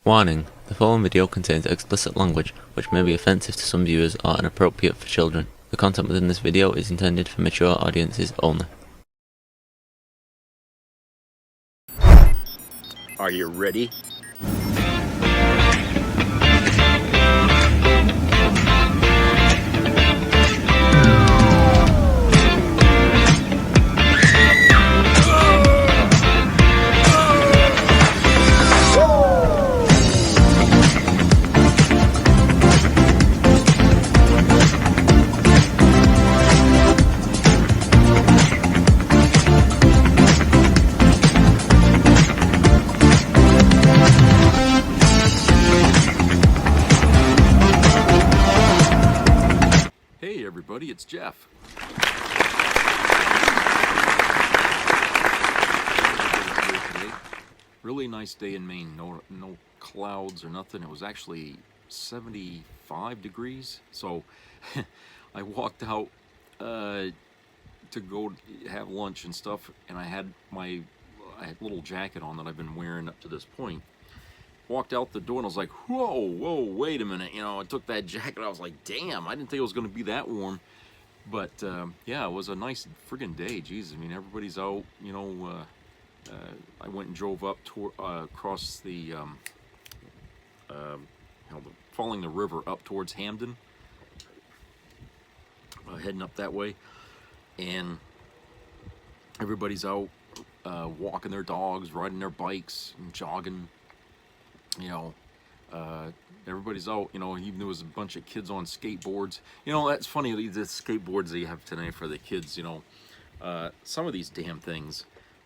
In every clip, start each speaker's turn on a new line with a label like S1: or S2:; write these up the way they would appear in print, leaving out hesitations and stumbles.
S1: Warning: the following video contains explicit language which may be offensive to some viewers or inappropriate for children. The content within this video is intended for mature audiences only.
S2: Are you ready? Hey everybody, it's Jeff. Really nice day in Maine. No clouds or nothing. It was actually 75 degrees. So I walked out to go have lunch and stuff, and I had a little jacket on that I've been wearing up to this point. Walked out the door and I was like, whoa, wait a minute. You know, I took that jacket. I was like, damn, I didn't think it was going to be that warm. But yeah, it was a nice friggin' day. Jeez, I mean, everybody's out. You know, I went and drove up across the, following the river up towards Hamden, heading up that way, and everybody's out walking their dogs, riding their bikes, and jogging. You know, everybody's out. You know, even there was a bunch of kids on skateboards. You know, that's funny, the skateboards they have tonight for the kids. You know, some of these damn things,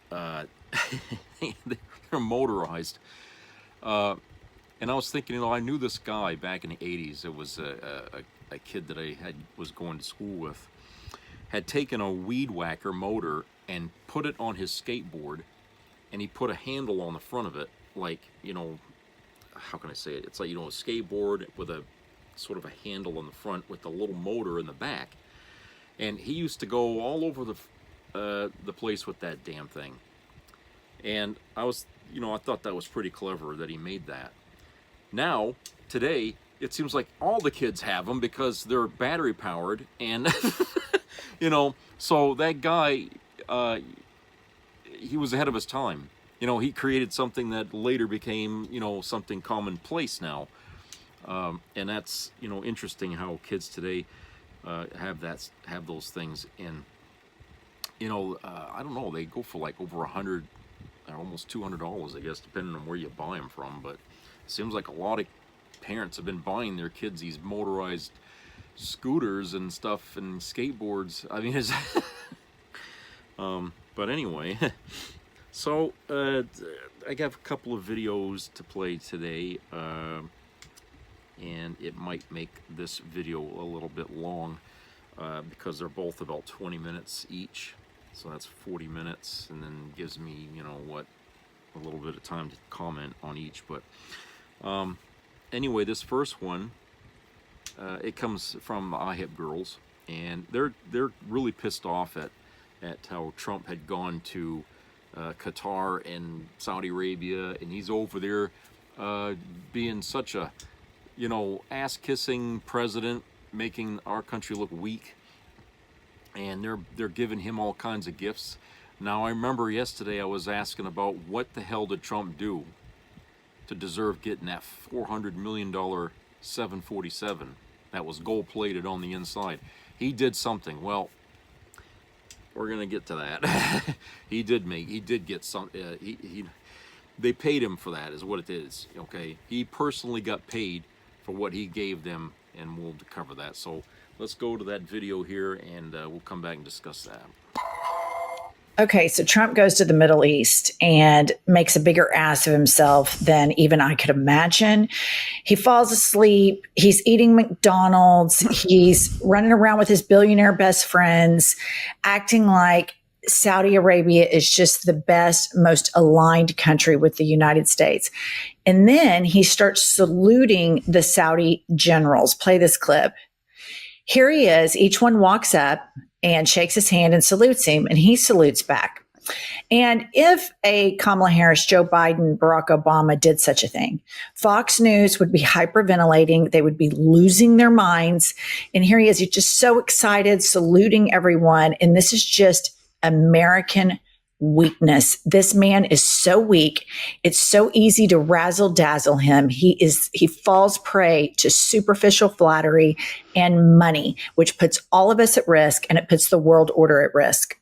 S2: they're motorized. And I was thinking, you know, I knew this guy back in the 80s. It was a kid that I was going to school with, had taken a weed whacker motor and put it on his skateboard, and he put a handle on the front of it, like, you know, how can I say it? It's like, you know, a skateboard with a sort of a handle on the front with a little motor in the back. And he used to go all over the place with that damn thing. And I was, you know, I thought that was pretty clever that he made that. Now, today, it seems like all the kids have them because they're battery powered. And, you know, so that guy, he was ahead of his time. You know, he created something that later became, you know, something commonplace now. And that's, you know, interesting how kids today have those things. And, you know, I don't know, they go for like over $100, almost $200, I guess, depending on where you buy them from. But it seems like a lot of parents have been buying their kids these motorized scooters and stuff and skateboards. I mean, it's but anyway. So, I have a couple of videos to play today, and it might make this video a little bit long, because they're both about 20 minutes each, so that's 40 minutes, and then gives me, you know, a little bit of time to comment on each. But anyway, this first one, it comes from the IHIP girls, and they're really pissed off at how Trump had gone to Qatar and Saudi Arabia, and he's over there being such a, you know, ass-kissing president, making our country look weak, and they're giving him all kinds of gifts. Now, I remember yesterday I was asking about what the hell did Trump do to deserve getting that $400 million 747 that was gold-plated on the inside. He did something. Well, we're gonna get to that. He did get some. They paid him for that, is what it is. Okay, he personally got paid for what he gave them, and we'll cover that. So let's go to that video here, and we'll come back and discuss that.
S3: Okay, so Trump goes to the Middle East and makes a bigger ass of himself than even I could imagine. He falls asleep. He's eating McDonald's. He's running around with his billionaire best friends, acting like Saudi Arabia is just the best, most aligned country with the United States. And then he starts saluting the Saudi generals. Play this clip. Here he is. Each one walks up and shakes his hand and salutes him, and he salutes back. And if a Kamala Harris, Joe Biden, Barack Obama did such a thing, Fox News would be hyperventilating. They would be losing their minds. And here he is. He's just so excited, saluting everyone. And this is just American weakness. This man is so weak. It's so easy to razzle dazzle him. He falls prey to superficial flattery and money, which puts all of us at risk, and it puts the world order at risk.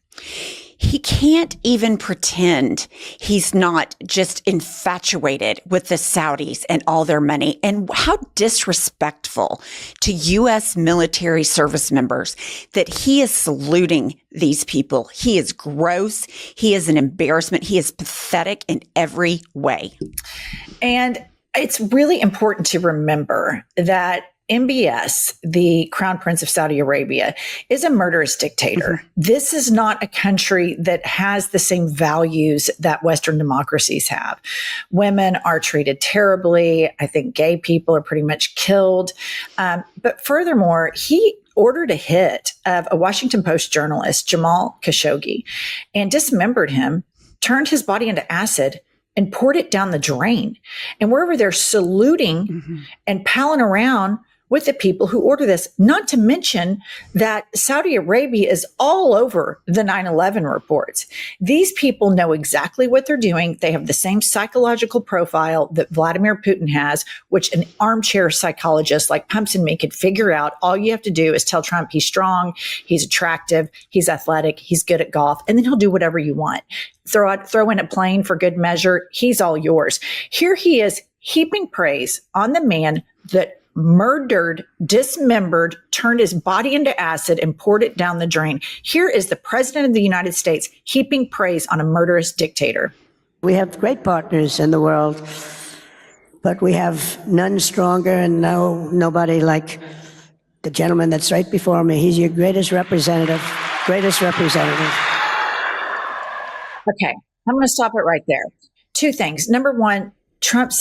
S4: He can't even pretend he's not just infatuated with the Saudis and all their money. And how disrespectful to U.S. military service members that he is saluting these people. He is gross. He is an embarrassment. He is pathetic in every way.
S3: And it's really important to remember that MBS, the Crown Prince of Saudi Arabia, is a murderous dictator. Mm-hmm. This is not a country that has the same values that Western democracies have. Women are treated terribly. I think gay people are pretty much killed. But furthermore, he ordered a hit of a Washington Post journalist, Jamal Khashoggi, and dismembered him, turned his body into acid, and poured it down the drain. And wherever they're saluting and palling around with the people who order this, not to mention that Saudi Arabia is all over the 9/11 reports. These people know exactly what they're doing. They have the same psychological profile that Vladimir Putin has, which an armchair psychologist like Pumps and me could figure out. All you have to do is tell Trump he's strong, he's attractive, he's athletic, he's good at golf, and then he'll do whatever you want. Throw in a plane for good measure. He's all yours. Here he is heaping praise on the man that murdered, dismembered, turned his body into acid and poured it down the drain. Here is the president of the United States heaping praise on a murderous dictator.
S5: We have great partners in the world, but we have none stronger and nobody like the gentleman that's right before me. He's your greatest representative.
S3: Okay, I'm going to stop it right there. Two things. Number one, Trump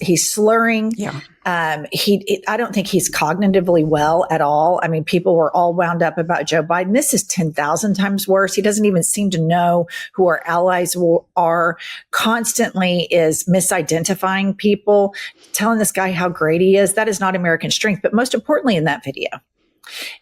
S3: he's slurring.
S4: Yeah.
S3: I don't think he's cognitively well at all. I mean, people were all wound up about Joe Biden. This is 10,000 times worse. He doesn't even seem to know who our allies are, constantly is misidentifying people, telling this guy how great he is. That is not American strength. But most importantly in that video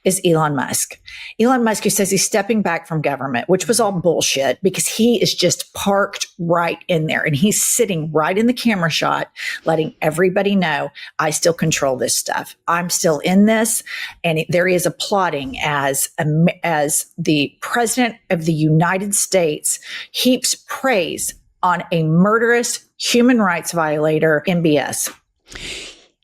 S3: is Elon Musk. Elon Musk, who says he's stepping back from government, which was all bullshit because he is just parked right in there and he's sitting right in the camera shot, letting everybody know, I still control this stuff. I'm still in this. And there he is applauding as the president of the United States heaps praise on a murderous human rights violator, MBS.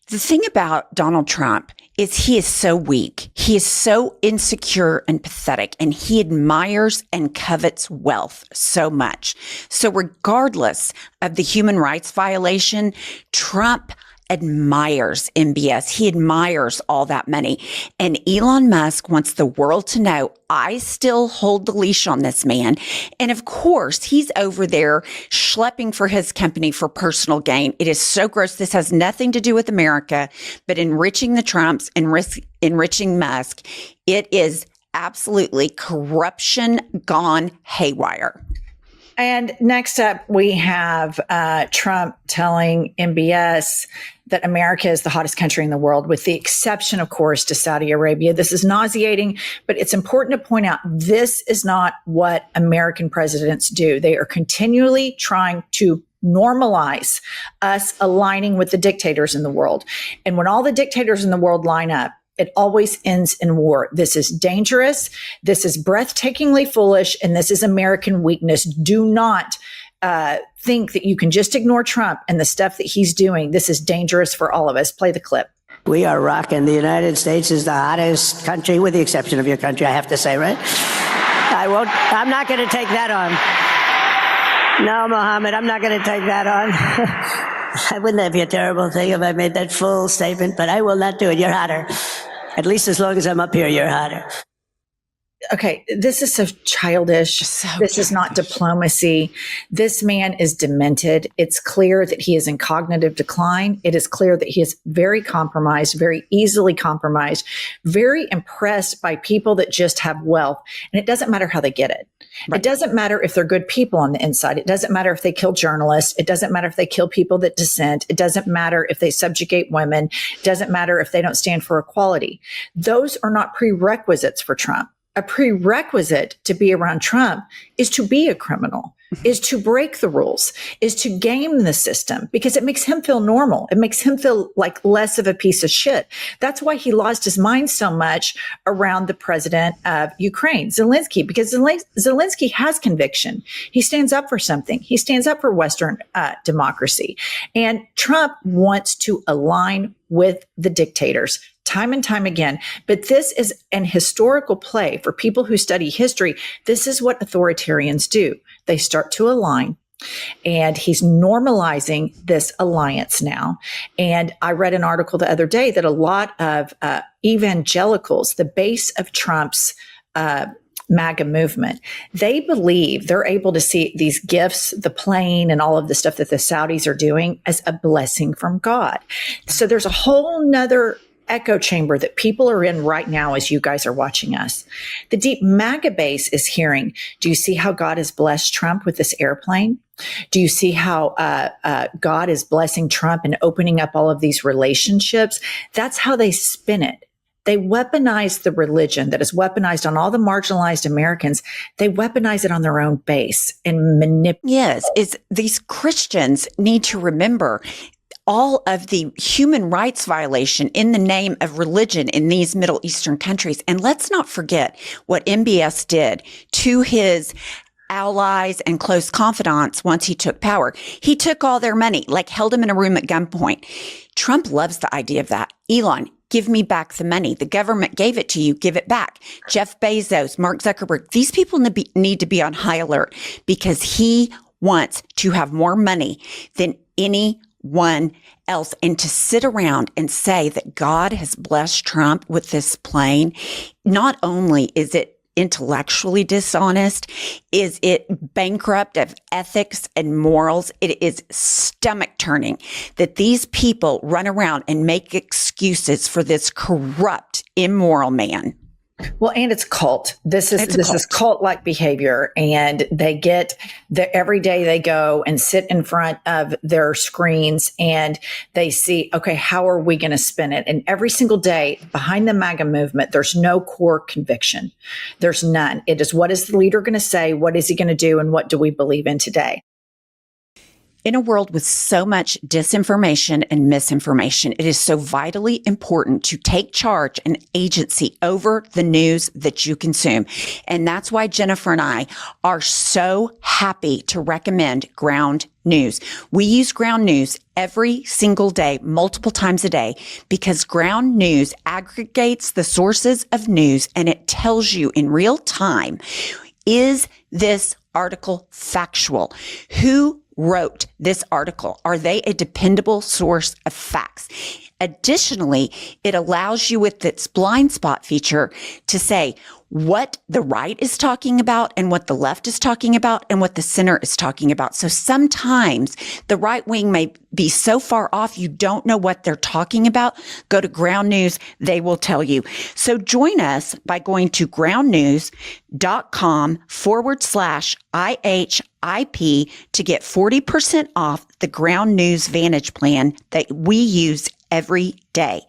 S4: The thing about Donald Trump is he is so weak. He is so insecure and pathetic, and he admires and covets wealth so much. So regardless of the human rights violation, Trump admires MBS. He admires all that money. And Elon Musk wants the world to know, I still hold the leash on this man. And of course, he's over there schlepping for his company for personal gain. It is so gross. This has nothing to do with America, but enriching the Trumps and enriching Musk. It is absolutely corruption gone haywire.
S3: And next up, we have Trump telling MBS that America is the hottest country in the world, with the exception, of course, to Saudi Arabia. This is nauseating, but it's important to point out this is not what American presidents do. They are continually trying to normalize us aligning with the dictators in the world. And when all the dictators in the world line up, it always ends in war. This is dangerous. This is breathtakingly foolish. And this is American weakness. Do not think that you can just ignore Trump and the stuff that he's doing. This is dangerous for all of us. Play the clip.
S5: We are rocking. The United States is the hottest country, with the exception of your country, I have to say, right? I'm not going to take that on. No, Mohammed, I'm not going to take that on. Wouldn't that be a terrible thing if I made that full statement? But I will not do it. You're hotter. At least as long as I'm up here, you're hotter.
S3: okay, this is so childish. This is not diplomacy. This man is demented. It's clear that he is in cognitive decline. It is clear that he is very compromised, very easily compromised, very impressed by people that just have wealth. And it doesn't matter how they get it. Right. It doesn't matter if they're good people on the inside. It doesn't matter if they kill journalists. It doesn't matter if they kill people that dissent. It doesn't matter if they subjugate women. It doesn't matter if they don't stand for equality. Those are not prerequisites for Trump. A prerequisite to be around Trump is to be a criminal, is to break the rules, is to game the system, because it makes him feel normal. It makes him feel like less of a piece of shit. That's why he lost his mind so much around the president of Ukraine, Zelensky, because Zelensky has conviction. He stands up for something. He stands up for Western democracy. And Trump wants to align with the dictators time and time again. But this is an historical play for people who study history. This is what authoritarians do. They start to align. And he's normalizing this alliance now. And I read an article the other day that a lot of evangelicals, the base of Trump's MAGA movement, they believe they're able to see these gifts, the plane and all of the stuff that the Saudis are doing as a blessing from God. So there's a whole nother echo chamber that people are in right now as you guys are watching us. The deep MAGA base is hearing, do you see how God has blessed Trump with this airplane? Do you see how God is blessing Trump and opening up all of these relationships? That's how they spin it. They weaponize the religion that is weaponized on all the marginalized Americans. They weaponize it on their own base and manipulate.
S4: Yes, these Christians need to remember all of the human rights violation in the name of religion in these Middle Eastern countries. And let's not forget what MBS did to his allies and close confidants once he took power. He took all their money, like held them in a room at gunpoint. Trump loves the idea of that. Elon, give me back the money. The government gave it to you. Give it back. Jeff Bezos, Mark Zuckerberg, these people need to be on high alert because he wants to have more money than anyone else. And to sit around and say that God has blessed Trump with this plane, not only is it intellectually dishonest, is it bankrupt of ethics and morals, it is stomach turning that these people run around and make excuses for this corrupt, immoral man.
S3: Well, and it's cult. This is cult-like behavior, and they get every day they go and sit in front of their screens and they see, okay, how are we going to spin it? And every single day behind the MAGA movement, there's no core conviction. There's none. It is, what is the leader going to say? What is he going to do? And what do we believe in today?
S4: In a world with so much disinformation and misinformation, it is so vitally important to take charge and agency over the news that you consume. And that's why Jennifer and I are so happy to recommend Ground News. We use Ground News every single day, multiple times a day, because Ground News aggregates the sources of news and it tells you in real time, is this article factual? Who wrote this article? Are they a dependable source of facts? Additionally, it allows you with its blind spot feature to say what the right is talking about and what the left is talking about and what the center is talking about. So sometimes the right wing may be so far off you don't know what they're talking about. Go to Ground News. They will tell you. So join us by going to groundnews.com/IHIP to get 40% off the Ground News Vantage plan that we use every day.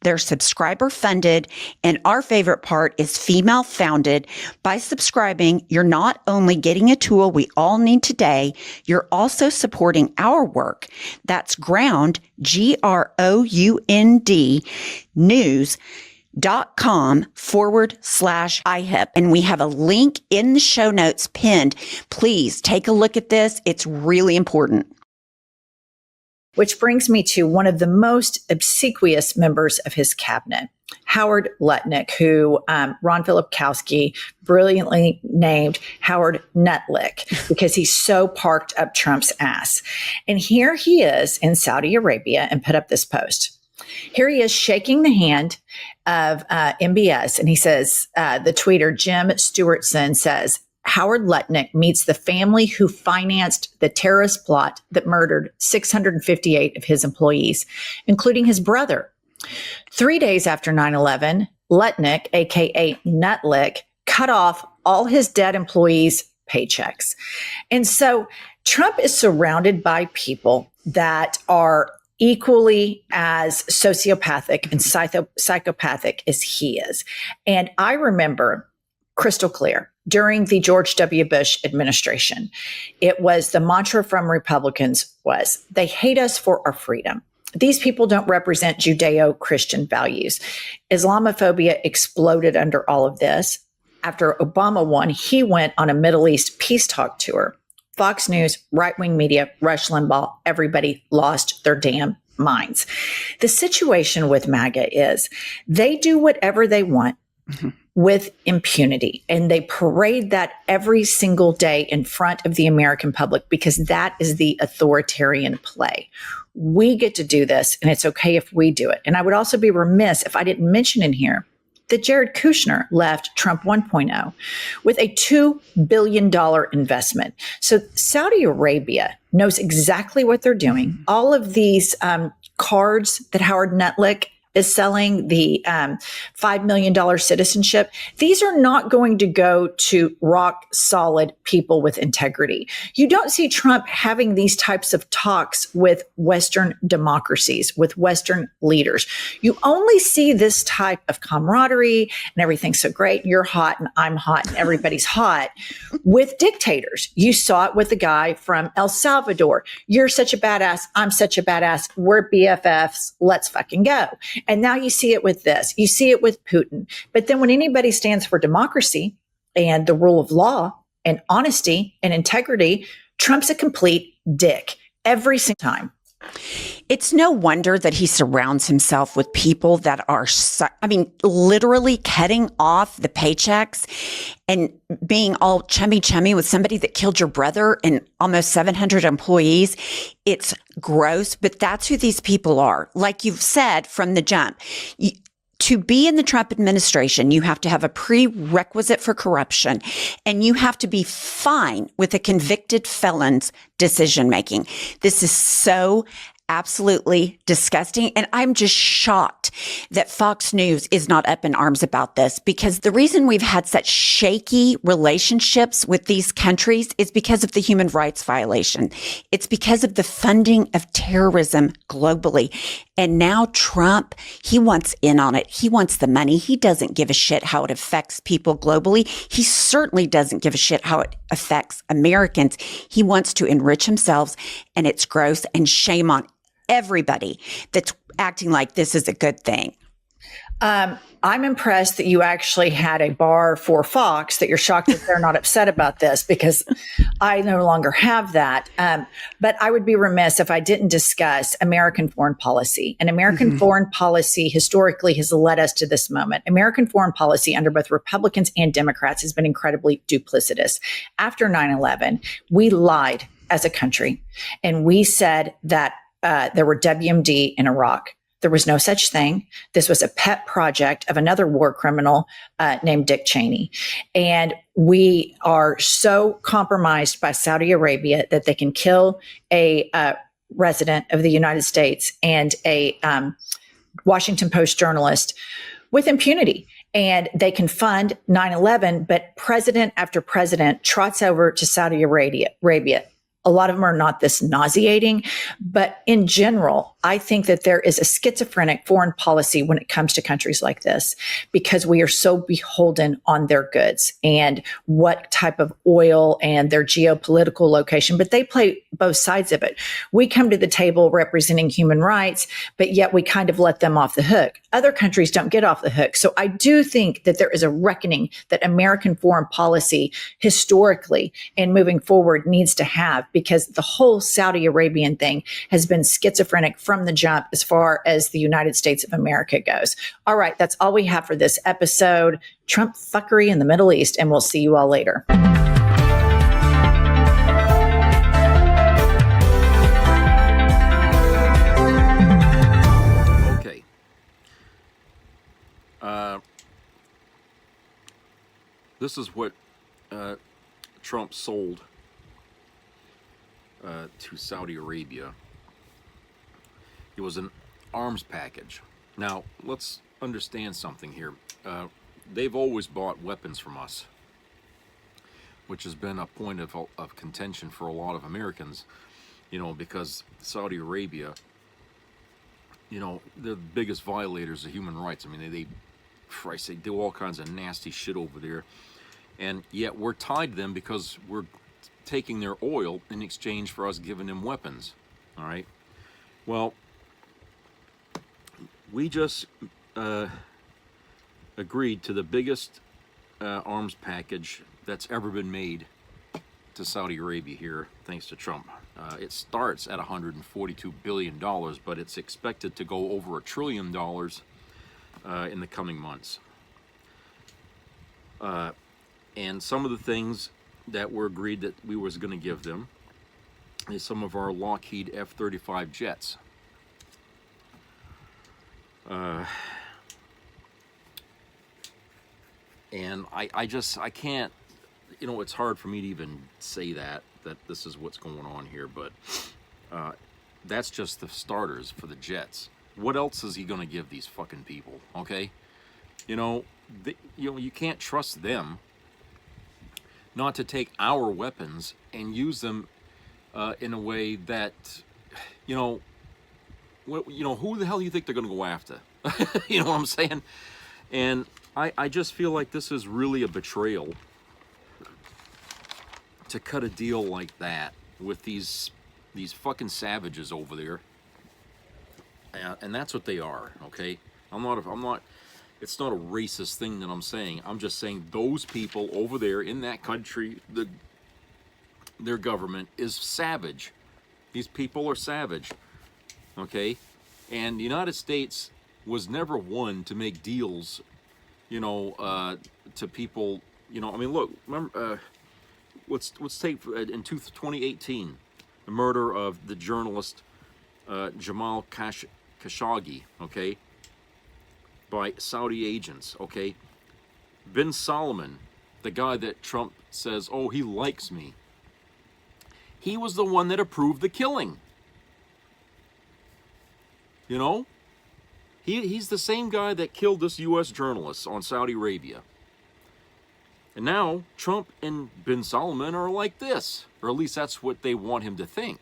S4: They're subscriber funded, and our favorite part is female founded. By subscribing, you're not only getting a tool we all need today, you're also supporting our work. That's Ground, GROUND, news.com/IHIP. And we have a link in the show notes pinned. Please take a look at this. It's really important.
S3: Which brings me to one of the most obsequious members of his cabinet, Howard Lutnick, who Ron Filipkowski brilliantly named Howard Nutlick because he's so parked up Trump's ass. And here he is in Saudi Arabia and put up this post. Here he is shaking the hand of MBS, and he says, the tweeter Jim Stewartson says, Howard Lutnick meets the family who financed the terrorist plot that murdered 658 of his employees, including his brother. 3 days after 9/11, Lutnick, aka Nutlick, cut off all his dead employees' paychecks. And so Trump is surrounded by people that are equally as sociopathic and psychopathic as he is. And I remember crystal clear during the George W. Bush administration, it was the mantra from Republicans was, they hate us for our freedom. These people don't represent Judeo-Christian values. Islamophobia exploded under all of this. After Obama won, he went on a Middle East peace talk tour. Fox News, right-wing media, Rush Limbaugh, everybody lost their damn minds. The situation with MAGA is they do whatever they want with impunity, and they parade that every single day in front of the American public because that is the authoritarian play. We get to do this, and it's okay if we do it. And I would also be remiss if I didn't mention in here that Jared Kushner left Trump 1.0 with a $2 billion investment. So Saudi Arabia knows exactly what they're doing. All of these cards that Howard Nutlick is selling, the $5 million citizenship, these are not going to go to rock solid people with integrity. You don't see Trump having these types of talks with Western democracies, with Western leaders. You only see this type of camaraderie and everything's so great. You're hot and I'm hot and everybody's hot with dictators. You saw it with the guy from El Salvador. You're such a badass. I'm such a badass. We're BFFs. Let's fucking go. And now you see it with this. You see it with Putin. But then when anybody stands for democracy and the rule of law and honesty and integrity, Trump's a complete dick every single time.
S4: It's no wonder that he surrounds himself with people that are, literally cutting off the paychecks and being all chummy with somebody that killed your brother and almost 700 employees. It's gross, but that's who these people are. Like you've said from the jump, to be in the Trump administration, you have to have a prerequisite for corruption, and you have to be fine with a convicted felon's decision making. This is so absolutely disgusting. And I'm just shocked that Fox News is not up in arms about this, because the reason we've had such shaky relationships with these countries is because of the human rights violation. It's because of the funding of terrorism globally. And now Trump, he wants in on it. He wants the money. He doesn't give a shit how it affects people globally. He certainly doesn't give a shit how it affects Americans. He wants to enrich himself, and it's gross, and shame on everybody that's acting like this is a good thing.
S3: I'm impressed that you actually had a bar for Fox, that you're shocked that they're not upset about this, because I no longer have that. But I would be remiss if I didn't discuss American foreign policy. And American foreign policy historically has led us to this moment. American foreign policy under both Republicans and Democrats has been incredibly duplicitous. After 9/11, we lied as a country, and we said that there were WMD in Iraq. There was no such thing. This was a pet project of another war criminal named Dick Cheney. And we are so compromised by Saudi Arabia that they can kill a resident of the United States and a Washington Post journalist with impunity. And they can fund 9/11, but president after president trots over to Saudi Arabia. A lot of them are not this nauseating, but in general, I think that there is a schizophrenic foreign policy when it comes to countries like this, because we are so beholden on their goods and what type of oil and their geopolitical location, but they play both sides of it. We come to the table representing human rights, but yet we kind of let them off the hook. Other countries don't get off the hook. So I do think that there is a reckoning that American foreign policy historically and moving forward needs to have, because the whole Saudi Arabian thing has been schizophrenic from the jump as far as the United States of America goes. All right, that's all we have for this episode. Trump fuckery in the Middle East, and we'll see you all later.
S2: This is what Trump sold to Saudi Arabia. It was an arms package. Now, let's understand something here. They've always bought weapons from us, which has been a point of contention for a lot of Americans, you know, because Saudi Arabia, you know, they're the biggest violators of human rights. I mean, they do all kinds of nasty shit over there. And yet we're tied to them because we're taking their oil in exchange for us giving them weapons. All right? Well, we just agreed to the biggest arms package that's ever been made to Saudi Arabia here, thanks to Trump. It starts at $142 billion, but it's expected to go over $1 trillion in the coming months. And some of the things that were agreed that we was going to give them is some of our Lockheed F-35 jets. And I can't, you know, it's hard for me to even say that this is what's going on here, but that's just the starters for the jets. What else is he going to give these fucking people, okay? You know, you can't trust them not to take our weapons and use them in a way that, you know, who the hell do you think they're going to go after? You know what I'm saying? And I just feel like this is really a betrayal to cut a deal like that with these fucking savages over there. And that's what they are, okay? It's not a racist thing that I'm saying. I'm just saying those people over there in that country, their government is savage. These people are savage, okay? And the United States was never one to make deals, you know, to people, you know, I mean, look, remember, let's take in 2018, the murder of the journalist Jamal Khashoggi, okay, by Saudi agents, okay? Bin Salman, the guy that Trump says, oh, he likes me. He was the one that approved the killing. You know? He's the same guy that killed this U.S. journalist on Saudi Arabia. And now Trump and Bin Salman are like this, or at least that's what they want him to think.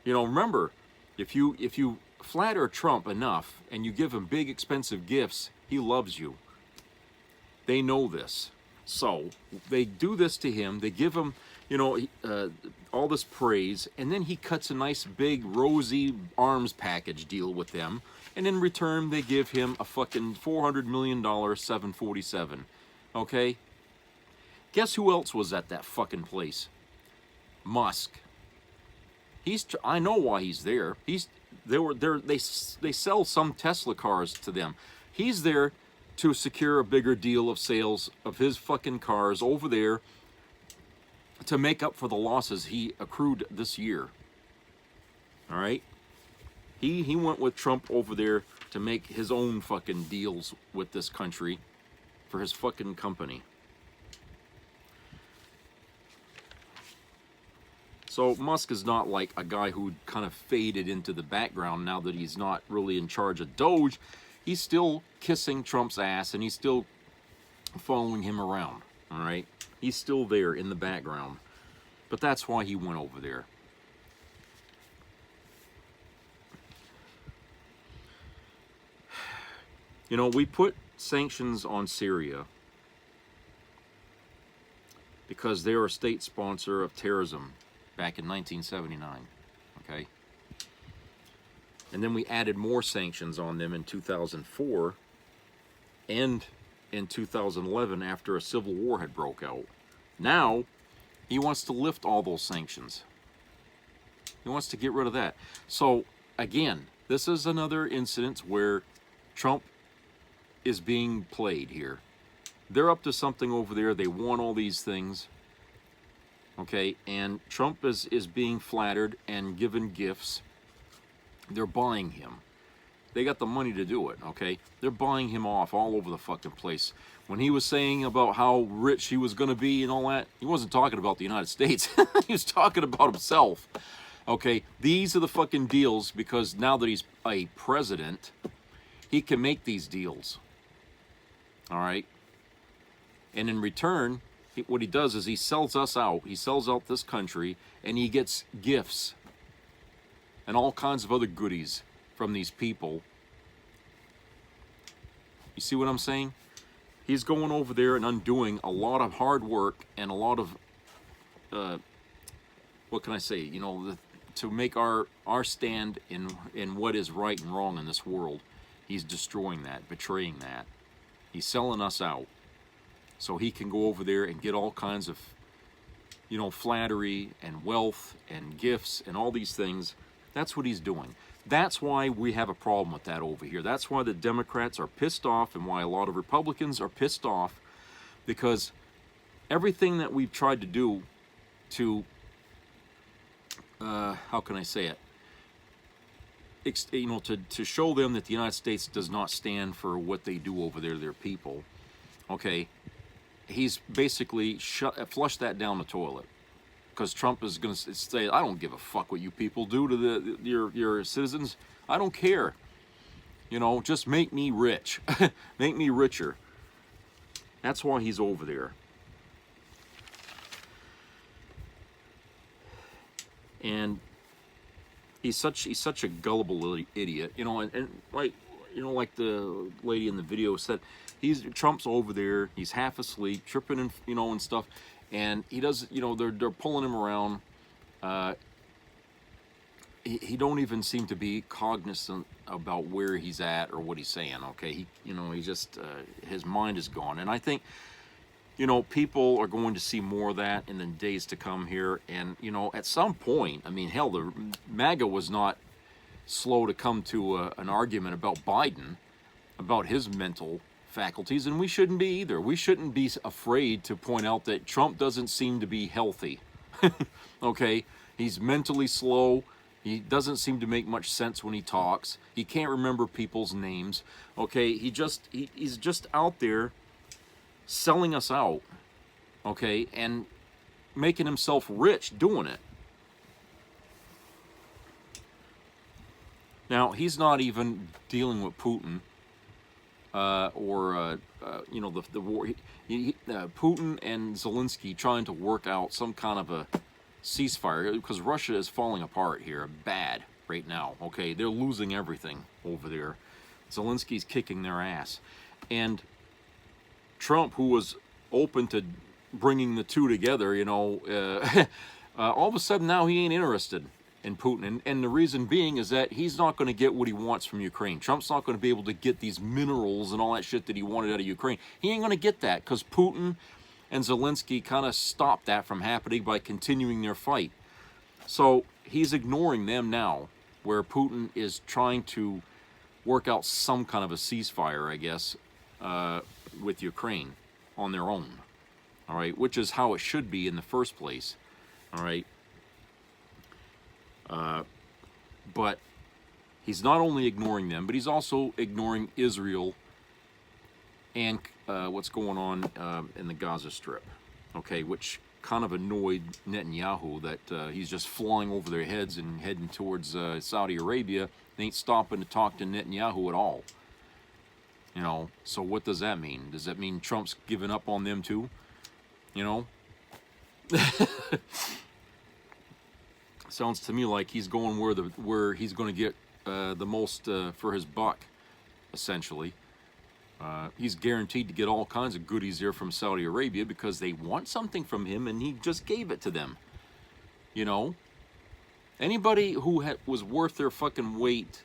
S2: You know, remember, if you flatter Trump enough and you give him big expensive gifts, he loves you. They know this. So they do this to him. They give him, you know, all this praise, and then he cuts a nice big rosy arms package deal with them, and in return they give him a fucking $400 million 747. Okay? Guess who else was at that fucking place? Musk. I know why he's there. They sell some Tesla cars to them. He's there to secure a bigger deal of sales of his fucking cars over there to make up for the losses he accrued this year. All right? He went with Trump over there to make his own fucking deals with this country for his fucking company. So Musk is not like a guy who kind of faded into the background now that he's not really in charge of Doge. He's still kissing Trump's ass and he's still following him around, all right? He's still there in the background. But that's why he went over there. You know, we put sanctions on Syria because they were a state sponsor of terrorism back in 1979, okay? And then we added more sanctions on them in 2004 and in 2011 after a civil war had broke out. Now, he wants to lift all those sanctions. He wants to get rid of that. So, again, this is another incident where Trump is being played here. They're up to something over there. They want all these things. Okay, and Trump is being flattered and given gifts. They're buying him. They got the money to do it, okay? They're buying him off all over the fucking place. When he was saying about how rich he was going to be and all that, he wasn't talking about the United States. He was talking about himself. Okay, these are the fucking deals, because now that he's a president, he can make these deals. All right? And in return, what he does is he sells us out. He sells out this country, and he gets gifts and all kinds of other goodies from these people. You see what I'm saying? He's going over there and undoing a lot of hard work and a lot of, what can I say? You know, to make our stand in what is right and wrong in this world. He's destroying that, betraying that. He's selling us out, so he can go over there and get all kinds of, you know, flattery and wealth and gifts and all these things. That's what he's doing. That's why we have a problem with that over here. That's why the Democrats are pissed off, and why a lot of Republicans are pissed off, because everything that we've tried to do to, how can I say it? You know, to show them that the United States does not stand for what they do over there to their people, okay, he's basically flushed that down the toilet. Because Trump is going to say, I don't give a fuck what you people do to your citizens. I don't care. You know, just make me rich. Make me richer. That's why he's over there. And he's such a gullible idiot. You know, and like, you know, like the lady in the video said, Trump's over there. He's half asleep, tripping and, you know, and stuff. And he does, you know, they're pulling him around. He don't even seem to be cognizant about where he's at or what he's saying. Okay, he just his mind is gone. And I think, you know, people are going to see more of that in the days to come here. And you know, at some point, I mean, hell, the MAGA was not slow to come to an argument about Biden, about his mental faculties, and we shouldn't be either. We shouldn't be afraid to point out that Trump doesn't seem to be healthy. Okay, he's mentally slow. He doesn't seem to make much sense when he talks. He can't remember people's names. Okay, he's just out there selling us out. Okay, and making himself rich doing it. Now, he's not even dealing with Putin. You know, the war. Putin and Zelensky trying to work out some kind of a ceasefire, because Russia is falling apart here bad right now. Okay, they're losing everything over there. Zelensky's kicking their ass, and Trump, who was open to bringing the two together, you know, all of a sudden now he ain't interested in Putin, and the reason being is that he's not going to get what he wants from Ukraine. Trump's not going to be able to get these minerals and all that shit that he wanted out of Ukraine. He ain't going to get that, because Putin and Zelensky kind of stopped that from happening by continuing their fight. So he's ignoring them now, where Putin is trying to work out some kind of a ceasefire, I guess, with Ukraine on their own. All right, which is how it should be in the first place. All right. But he's not only ignoring them, but he's also ignoring Israel and what's going on in the Gaza Strip, okay, which kind of annoyed Netanyahu, that he's just flying over their heads and heading towards Saudi Arabia. They ain't stopping to talk to Netanyahu at all. You know, so what does that mean? Does that mean Trump's giving up on them too? You know? Sounds to me like he's going where he's going to get the most for his buck, essentially. He's guaranteed to get all kinds of goodies here from Saudi Arabia because they want something from him, and he just gave it to them. You know, anybody who was worth their fucking weight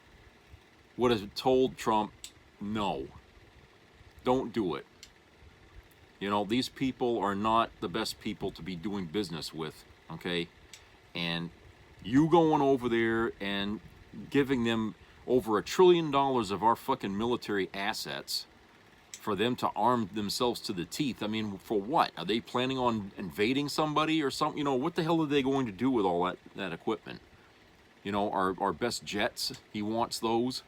S2: would have told Trump, no, don't do it. You know, these people are not the best people to be doing business with, okay? And you going over there and giving them over $1 trillion of our fucking military assets for them to arm themselves to the teeth. I mean, for what? Are they planning on invading somebody or something? You know, what the hell are they going to do with all that equipment? You know, our best jets, he wants those.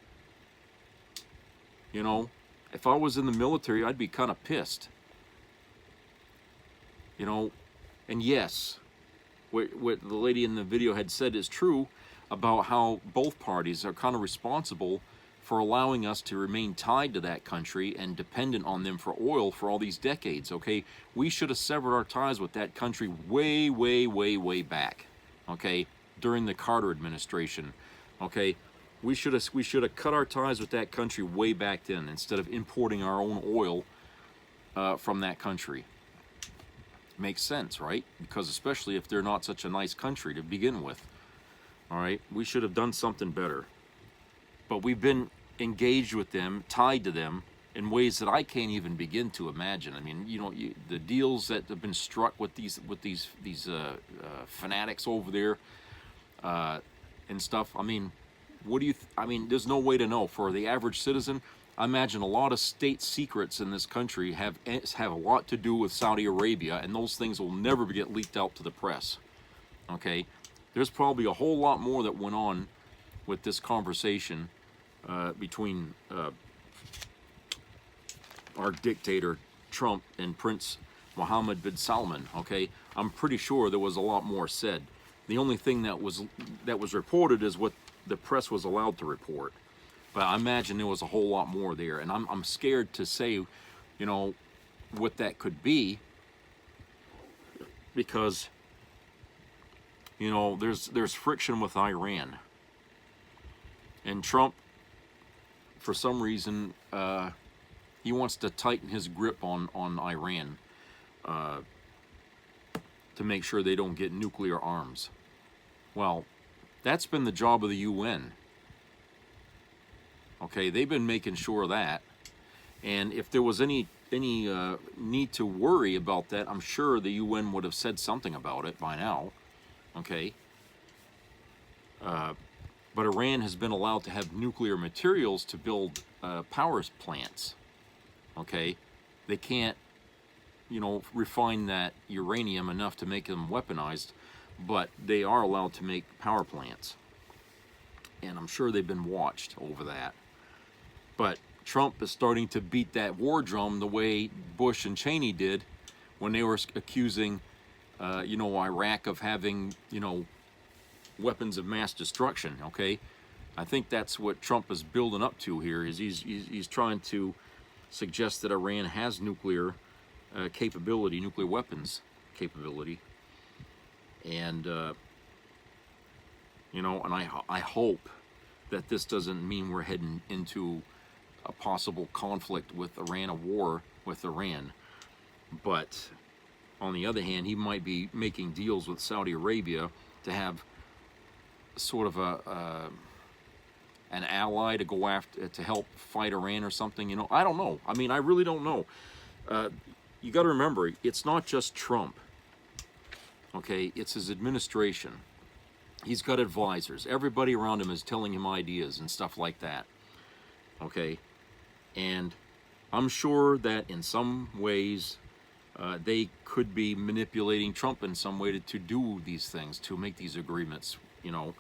S2: You know, if I was in the military, I'd be kind of pissed. You know, and yes, what the lady in the video had said is true about how both parties are kind of responsible for allowing us to remain tied to that country and dependent on them for oil for all these decades, okay? We should have severed our ties with that country way, way, way, way back, okay? During the Carter administration, okay? We should have cut our ties with that country way back then instead of importing our own oil from that country. Makes sense, right? Because especially if they're not such a nice country to begin with, all right? We should have done something better. But we've been engaged with them, tied to them in ways that I can't even begin to imagine. I mean, you know, the deals that have been struck with these fanatics over there and stuff. I mean, what do you? I mean, there's no way to know for the average citizen. I imagine a lot of state secrets in this country have a lot to do with Saudi Arabia, and those things will never get leaked out to the press. Okay, there's probably a whole lot more that went on with this conversation between our dictator Trump and Prince Mohammed bin Salman. Okay, I'm pretty sure there was a lot more said. The only thing that was reported is what the press was allowed to report. But I imagine there was a whole lot more there, and I'm scared to say, you know, what that could be, because, you know, there's friction with Iran, and Trump, for some reason, he wants to tighten his grip on Iran to make sure they don't get nuclear arms. Well, that's been the job of the UN. Okay, they've been making sure of that, and if there was any need to worry about that, I'm sure the UN would have said something about it by now. Okay, but Iran has been allowed to have nuclear materials to build power plants. Okay, they can't, you know, refine that uranium enough to make them weaponized, but they are allowed to make power plants, and I'm sure they've been watched over that. But Trump is starting to beat that war drum the way Bush and Cheney did when they were accusing, you know, Iraq of having, you know, weapons of mass destruction. Okay, I think that's what Trump is building up to here. Is he's trying to suggest that Iran has nuclear capability, nuclear weapons capability, and you know, and I hope that this doesn't mean we're heading into a possible conflict with Iran, a war with Iran. But on the other hand, he might be making deals with Saudi Arabia to have sort of an ally to go after, to help fight Iran or something. You know, I don't know. I mean, I really don't know. You got to remember, it's not just Trump. Okay, it's his administration. He's got advisors. Everybody around him is telling him ideas and stuff like that. Okay, and I'm sure that in some ways they could be manipulating Trump in some way to do these things, to make these agreements, you know.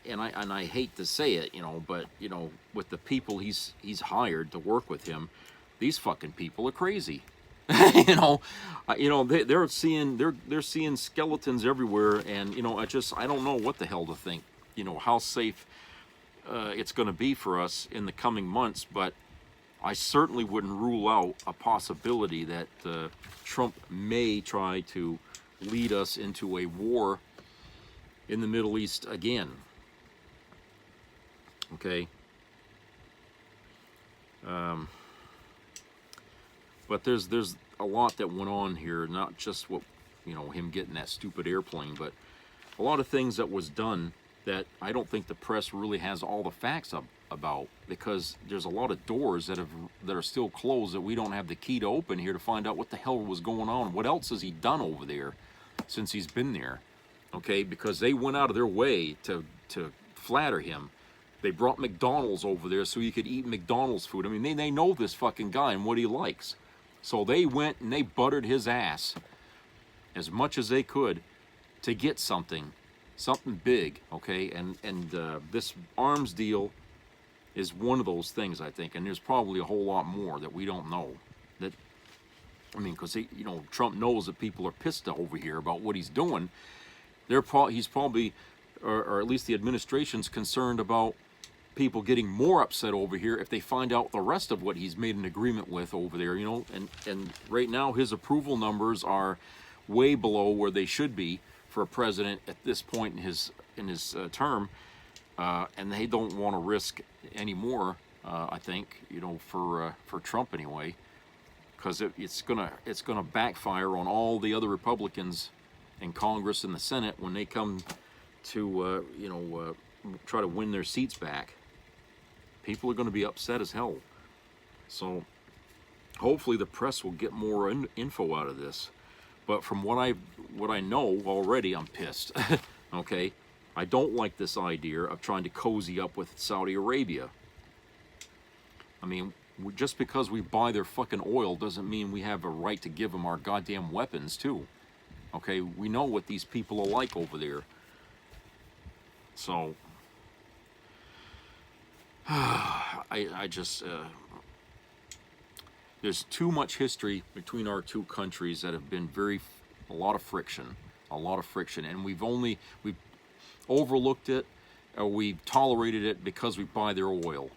S2: And I hate to say it, you know, but you know, with the people he's hired to work with him, these fucking people are crazy. you know, they're seeing skeletons everywhere, and you know, I don't know what the hell to think. You know, how safe it's going to be for us in the coming months, but I certainly wouldn't rule out a possibility that Trump may try to lead us into a war in the Middle East again. Okay. But there's a lot that went on here, not just what, you know, him getting that stupid airplane, but a lot of things that was done that I don't think the press really has all the facts about, because there's a lot of doors that are still closed that we don't have the key to open here to find out what the hell was going on. What else has he done over there since he's been there? Okay, because they went out of their way to flatter him. They brought McDonald's over there so he could eat McDonald's food. I mean, they know this fucking guy and what he likes. So they went and they buttered his ass as much as they could to get something big, okay? And this arms deal is one of those things, I think, and there's probably a whole lot more that we don't know. That, I mean, because Trump knows that people are pissed over here about what he's doing. He's probably, or at least the administration's concerned about people getting more upset over here if they find out the rest of what he's made an agreement with over there. And right now his approval numbers are way below where they should be for a president at this point in his term, and they don't want to risk any more. I think for Trump anyway, because it's gonna backfire on all the other Republicans in Congress and the Senate when they come to try to win their seats back. People are going to be upset as hell. So hopefully the press will get more info out of this. But from what I know already, I'm pissed. Okay, I don't like this idea of trying to cozy up with Saudi Arabia. I mean, just because we buy their fucking oil doesn't mean we have a right to give them our goddamn weapons too. Okay, we know what these people are like over there. So I just there's too much history between our two countries that have been a lot of friction, and we've overlooked it, or we've tolerated it because we buy their oil.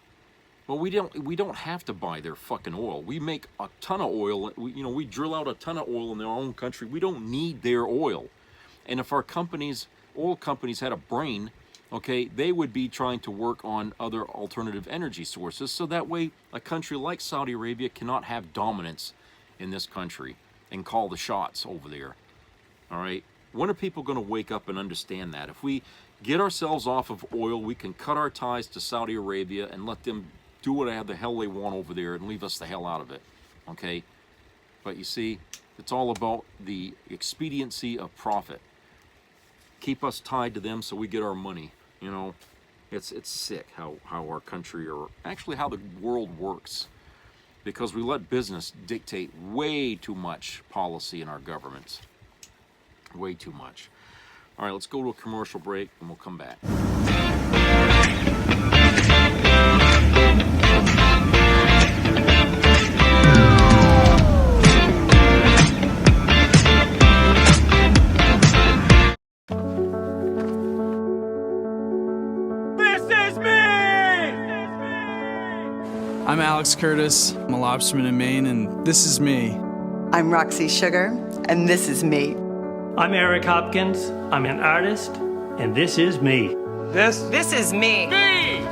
S2: Well, we don't have to buy their fucking oil. We make a ton of oil. We drill out a ton of oil in our own country. We don't need their oil. And if our oil companies had a brain, okay, they would be trying to work on other alternative energy sources, so that way a country like Saudi Arabia cannot have dominance in this country and call the shots over there. All right? When are people going to wake up and understand that? If we get ourselves off of oil, we can cut our ties to Saudi Arabia and let them do whatever the hell they want over there and leave us the hell out of it. Okay? But you see, it's all about the expediency of profit. Keep us tied to them so we get our money. It's sick how our country, or actually how the world works, because we let business dictate way too much policy in our governments. Way too much. All right, let's go to a commercial break and we'll come back.
S6: I'm Alex Curtis. I'm a lobsterman in Maine, and this is me.
S7: I'm Roxy Sugar, and this is me.
S8: I'm Eric Hopkins. I'm an artist, and this is me.
S9: This is me.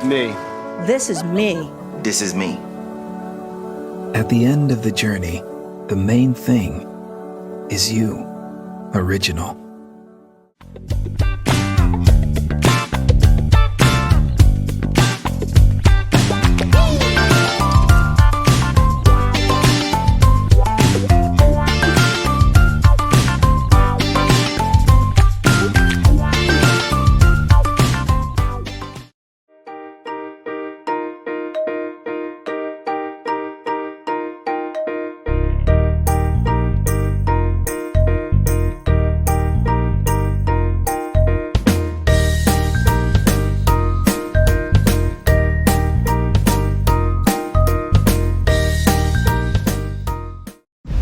S10: Me.
S11: This is me.
S10: This is me.
S12: At the end of the journey, the main thing is you, original.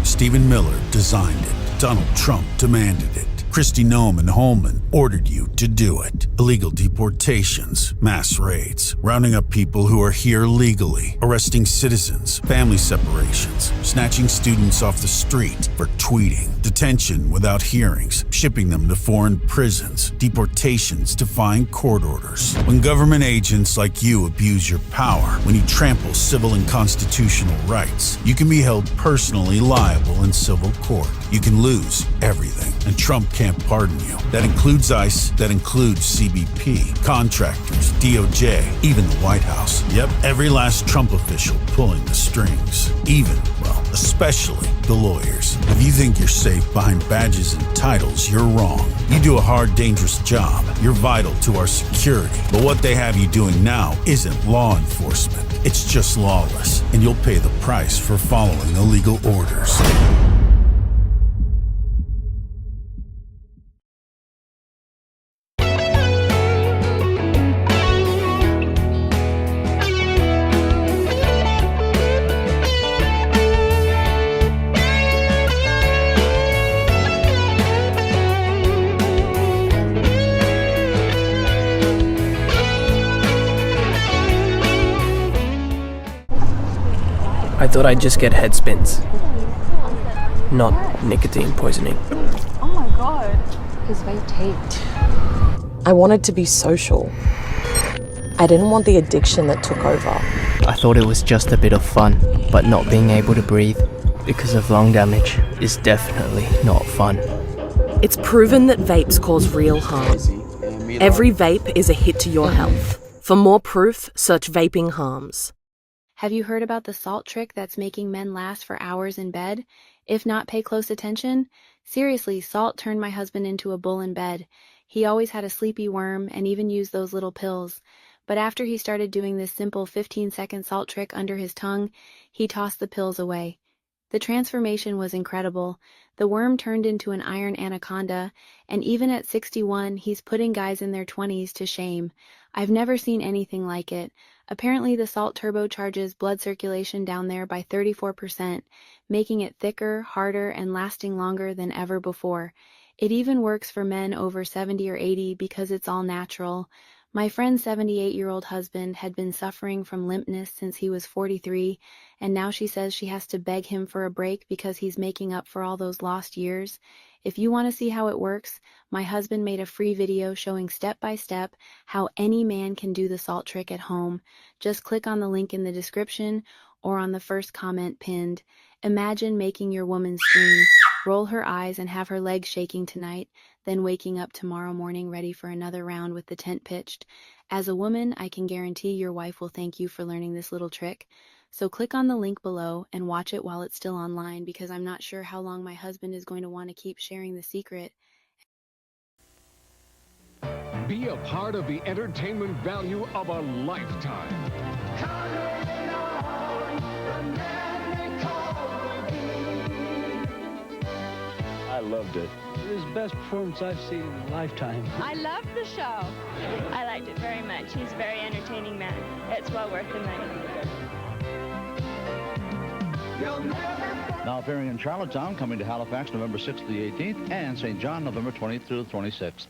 S13: Stephen Miller designed it. Donald Trump demanded it. Kristi Noem and Holman ordered you to do it. Illegal deportations, mass raids, rounding up people who are here legally, arresting citizens, family separations, snatching students off the street for tweeting, detention without hearings, shipping them to foreign prisons, deportations defying court orders. When government agents like you abuse your power, when you trample civil and constitutional rights, you can be held personally liable in civil court. You can lose everything, and Trump can't pardon you. That includes ICE, that includes CBP, contractors, DOJ, even the White House. Yep, every last Trump official pulling the strings. Even, well, especially the lawyers. If you think you're safe behind badges and titles, you're wrong. You do a hard, dangerous job. You're vital to our security. But what they have you doing now isn't law enforcement. It's just lawless, and you'll pay the price for following illegal orders.
S10: I thought I'd just get head spins, not nicotine poisoning.
S11: Oh my god. His vape taped. I wanted to be social. I didn't want the addiction that took over.
S10: I thought it was just a bit of fun, but not being able to breathe because of lung damage is definitely not fun.
S14: It's proven that vapes cause real harm. Every vape is a hit to your health. For more proof, search vaping harms.
S15: Have you heard about the salt trick that's making men last for hours in bed? If not, pay close attention. Seriously, salt turned my husband into a bull in bed. He always had a sleepy worm and even used those little pills. But after he started doing this simple 15-second salt trick under his tongue, he tossed the pills away. The transformation was incredible. The worm turned into an iron anaconda, and even at 61, he's putting guys in their 20s to shame. I've never seen anything like it. Apparently, the salt turbocharges blood circulation down there by 34%, making it thicker, harder, and lasting longer than ever before. It even works for men over 70 or 80 because it's all natural. My friend's 78-year-old husband had been suffering from limpness since he was 43, and now she says she has to beg him for a break because he's making up for all those lost years. If you want to see how it works, my husband made a free video showing step by step how any man can do the salt trick at home. Just click on the link in the description or on the first comment pinned. Imagine making your woman scream, roll her eyes, and have her legs shaking tonight, then waking up tomorrow morning ready for another round with the tent pitched. As a woman, I can guarantee your wife will thank you for learning this little trick. So click on the link below and watch it while it's still online, because I'm not sure how long my husband is going to want to keep sharing the secret.
S16: Be a part of the entertainment value of a lifetime.
S17: I loved it.
S18: It was the best performance I've seen in a lifetime.
S19: I loved the show. I liked it very much. He's a very entertaining man. It's well worth the money.
S20: Now appearing in Charlottetown, coming to Halifax November 6th to the 18th, and St. John November 20th through the 26th.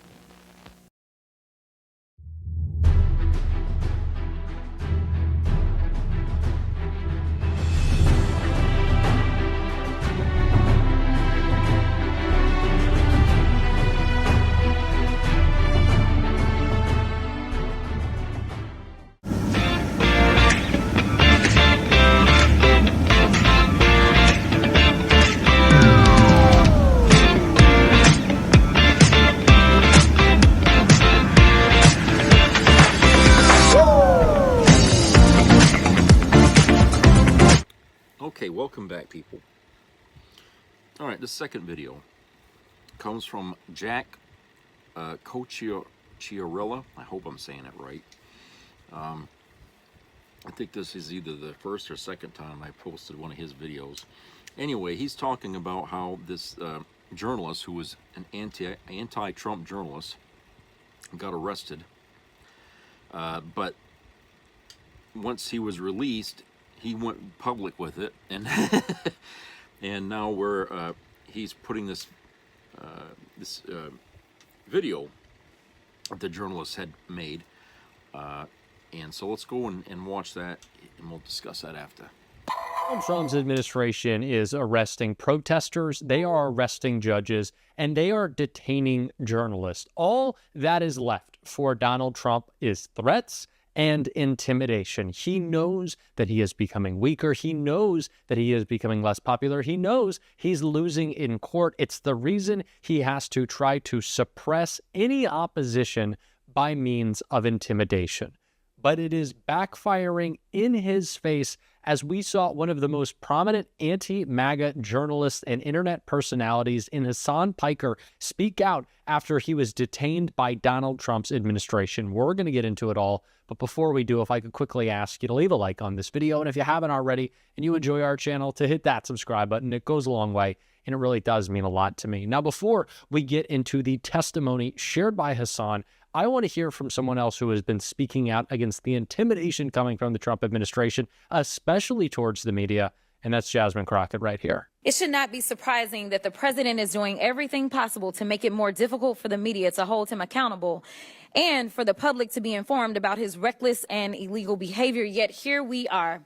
S2: Okay, welcome back, people. All right, this second video comes from Jack Cocciarella. I hope I'm saying it right. I think this is either the first or second time I posted one of his videos. Anyway, he's talking about how this journalist, who was an anti-Trump journalist, got arrested. But once he was released, he went public with it, and and now he's putting this video that the journalist had made, and so let's go and watch that, and we'll discuss that after.
S21: Donald Trump's administration is arresting protesters, they are arresting judges, and they are detaining journalists. All that is left for Donald Trump is threats and intimidation. He knows that he is becoming weaker. He knows that he is becoming less popular. He knows he's losing in court. It's the reason he has to try to suppress any opposition by means of intimidation. But it is backfiring in his face, as we saw one of the most prominent anti-MAGA journalists and internet personalities in Hassan Piker speak out after he was detained by Donald Trump's administration. We're going to get into it all, but before we do, if I could quickly ask you to leave a like on this video, and if you haven't already and you enjoy our channel, to hit that subscribe button. It goes a long way, and it really does mean a lot to me. Now, before we get into the testimony shared by Hassan, I want to hear from someone else who has been speaking out against the intimidation coming from the Trump administration, especially towards the media, and that's Jasmine Crockett right here.
S22: It should not be surprising that the president is doing everything possible to make it more difficult for the media to hold him accountable.
S1: and for the public to be informed about his reckless and illegal behavior. Yet here we are.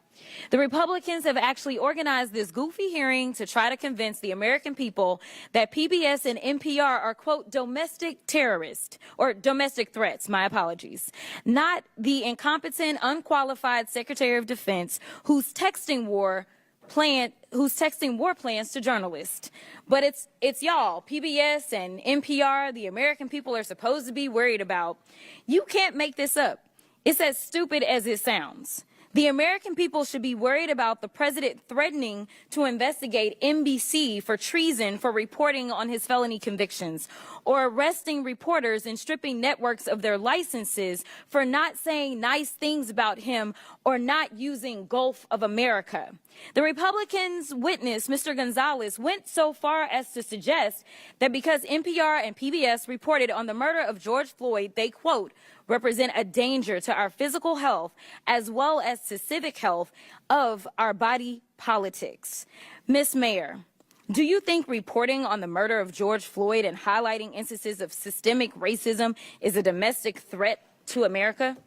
S1: The Republicans have actually organized this goofy hearing to try to convince the American people that PBS and NPR are, quote, domestic terrorists, or domestic threats, my apologies, not the incompetent, unqualified Secretary of Defense who's texting war plans to journalists. But it's y'all, PBS and NPR, the American people are supposed to be worried about. You can't make this up. It's as stupid as it sounds. The American people should be worried about the president threatening to investigate NBC for treason for reporting on his felony convictions, or arresting reporters and stripping networks of their licenses for not saying nice things about him or not using Gulf of America. The Republicans' witness, Mr. Gonzalez, went so far as to suggest that because NPR and PBS reported on the murder of George Floyd, they, quote, represent a danger to our physical health as well as to civic health of our body politics. Ms. Mayor, do you think reporting on the murder of George Floyd and highlighting instances of systemic racism is a domestic threat to America?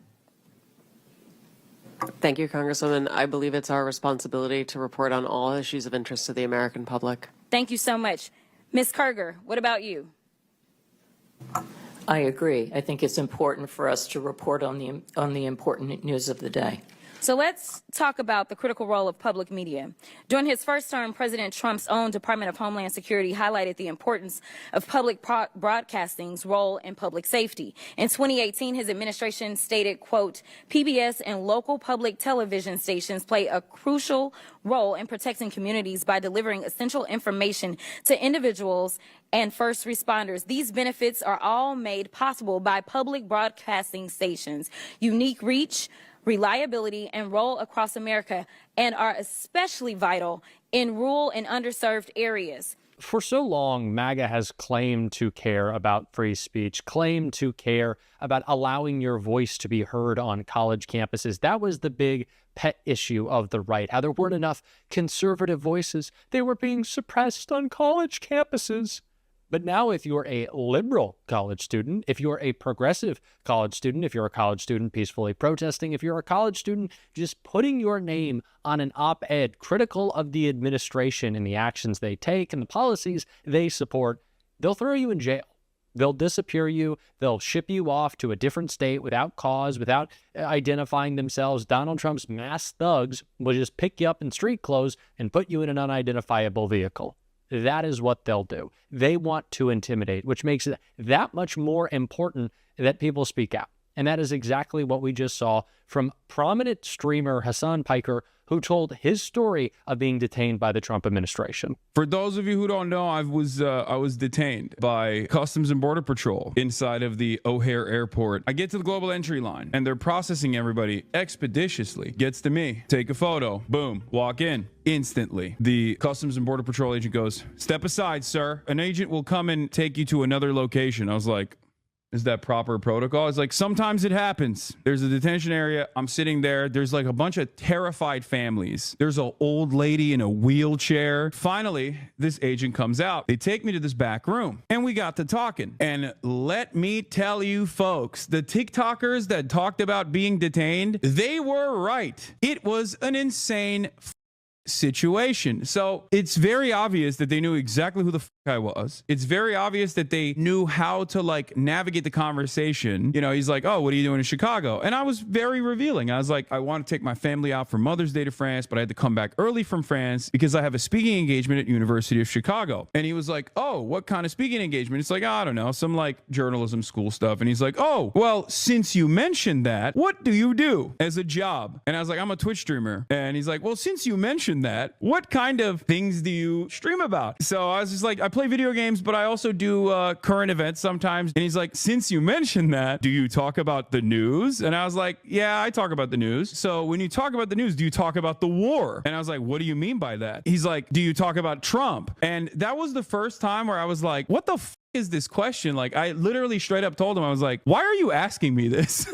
S22: Thank you, Congresswoman. I believe it's our responsibility to report on all issues of interest to the American public.
S1: Thank you so much. Ms. Kerger, what about you?
S23: I agree. I think it's important for us to report on the important news of the day.
S1: So let's talk about the critical role of public media. During his first term, President Trump's own Department of Homeland Security highlighted the importance of public broadcasting's role in public safety. In 2018, his administration stated, quote, PBS and local public television stations play a crucial role in protecting communities by delivering essential information to individuals and first responders. These benefits are all made possible by public broadcasting stations' unique reach, reliability, and role across America, and are especially vital in rural and underserved areas.
S21: For so long, MAGA has claimed to care about free speech, claimed to care about allowing your voice to be heard on college campuses. That was the big pet issue of the right, how there weren't enough conservative voices. They were being suppressed on college campuses. But now if you're a liberal college student, if you're a progressive college student, if you're a college student peacefully protesting, if you're a college student just putting your name on an op-ed critical of the administration and the actions they take and the policies they support, they'll throw you in jail. They'll disappear you. They'll ship you off to a different state without cause, without identifying themselves. Donald Trump's mass thugs will just pick you up in street clothes and put you in an unidentifiable vehicle. That is what they'll do. They want to intimidate, which makes it that much more important that people speak out. And that is exactly what we just saw from prominent streamer Hassan Piker, who told his story of being detained by the Trump administration.
S24: For those of you who don't know, I was detained by Customs and Border Patrol inside of the O'Hare Airport. I get to the global entry line, and they're processing everybody expeditiously. Gets to me, take a photo, boom, walk in. Instantly, the Customs and Border Patrol agent goes, "Step aside, sir. An agent will come and take you to another location." I was like, is that proper protocol? It's like, sometimes it happens. There's a detention area. I'm sitting there. There's like a bunch of terrified families. There's an old lady in a wheelchair. Finally, this agent comes out. They take me to this back room and we got to talking. And let me tell you folks, the TikTokers that talked about being detained, they were right. It was an insane situation. So it's very obvious that they knew exactly who the I was. It's very obvious that they knew how to like navigate the conversation. You know, he's like, "Oh, what are you doing in Chicago?" And I was very revealing. I was like, "I want to take my family out for Mother's Day to France, but I had to come back early from France because I have a speaking engagement at University of Chicago." And he was like, "Oh, what kind of speaking engagement?" It's like, I don't know, some like journalism school stuff. And he's like, "Oh, well, since you mentioned that, what do you do as a job?" And I was like, "I'm a Twitch streamer." And he's like, "Well, since you mentioned that, what kind of things do you stream about?" So I was just like, "I play video games, but I also do current events sometimes." And he's like, "Since you mentioned that, do you talk about the news?" And I was like, "Yeah, I talk about the news." "So when you talk about the news, do you talk about the war?" And I was like, "What do you mean by that?" He's like, "Do you talk about Trump?" And that was the first time where I was like, what the is this question? Like, I literally straight up told him, I was like, why are you asking me this?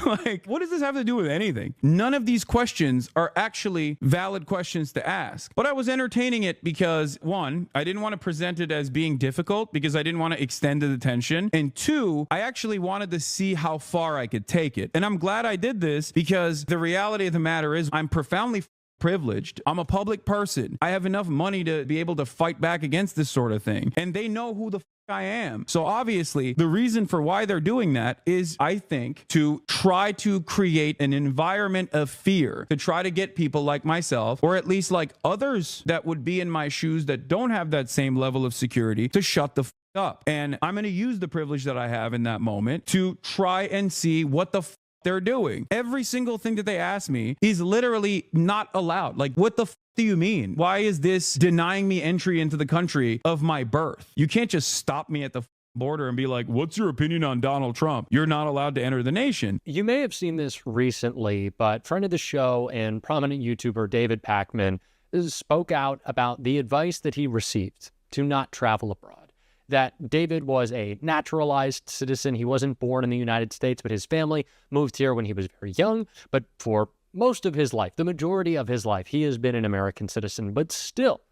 S24: Like, what does this have to do with anything? None of these questions are actually valid questions to ask. But I was entertaining it because, one, I didn't want to present it as being difficult because I didn't want to extend the tension. And two, I actually wanted to see how far I could take it. And I'm glad I did this because the reality of the matter is I'm profoundly privileged. I'm a public person. I have enough money to be able to fight back against this sort of thing. And they know who the I am. So obviously, the reason for why they're doing that is, I think, to try to create an environment of fear, to try to get people like myself, or at least like others that would be in my shoes that don't have that same level of security, to shut the up. And I'm going to use the privilege that I have in that moment to try and see what the they're doing. Every single thing that they ask me is literally not allowed. Like, what the do you mean? Why is this denying me entry into the country of my birth? You can't just stop me at the border and be like, what's your opinion on Donald Trump? You're not allowed to enter the nation.
S21: You may have seen this recently, but friend of the show and prominent YouTuber David Pakman spoke out about the advice that he received to not travel abroad. That David was a naturalized citizen. He wasn't born in the United States, but his family moved here when he was very young. But for most of his life, the majority of his life, he has been an American citizen. But still,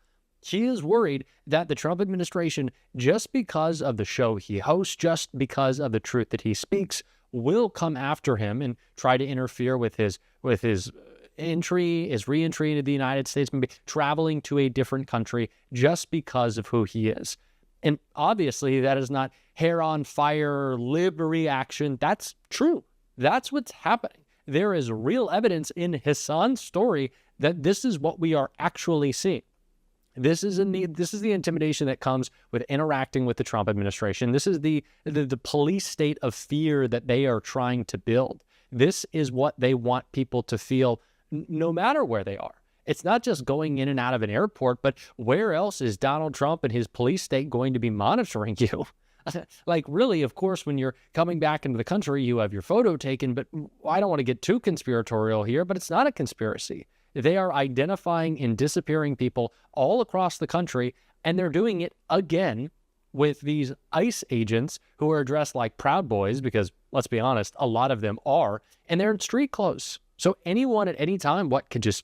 S21: he is worried that the Trump administration, just because of the show he hosts, just because of the truth that he speaks, will come after him and try to interfere with his entry, his re-entry into the United States, maybe traveling to a different country just because of who he is. And obviously, that is not hair on fire, lib reaction. That's true. That's what's happening. There is real evidence in Hassan's story that this is what we are actually seeing. This is the intimidation that comes with interacting with the Trump administration. This is the police state of fear that they are trying to build. This is what they want people to feel no matter where they are. It's not just going in and out of an airport, but where else is Donald Trump and his police state going to be monitoring you? Like, really, of course, when you're coming back into the country, you have your photo taken, but I don't want to get too conspiratorial here, but it's not a conspiracy. They are identifying and disappearing people all across the country, and they're doing it again with these ICE agents who are dressed like Proud Boys, because let's be honest, a lot of them are, and they're in street clothes. So anyone at any time, could just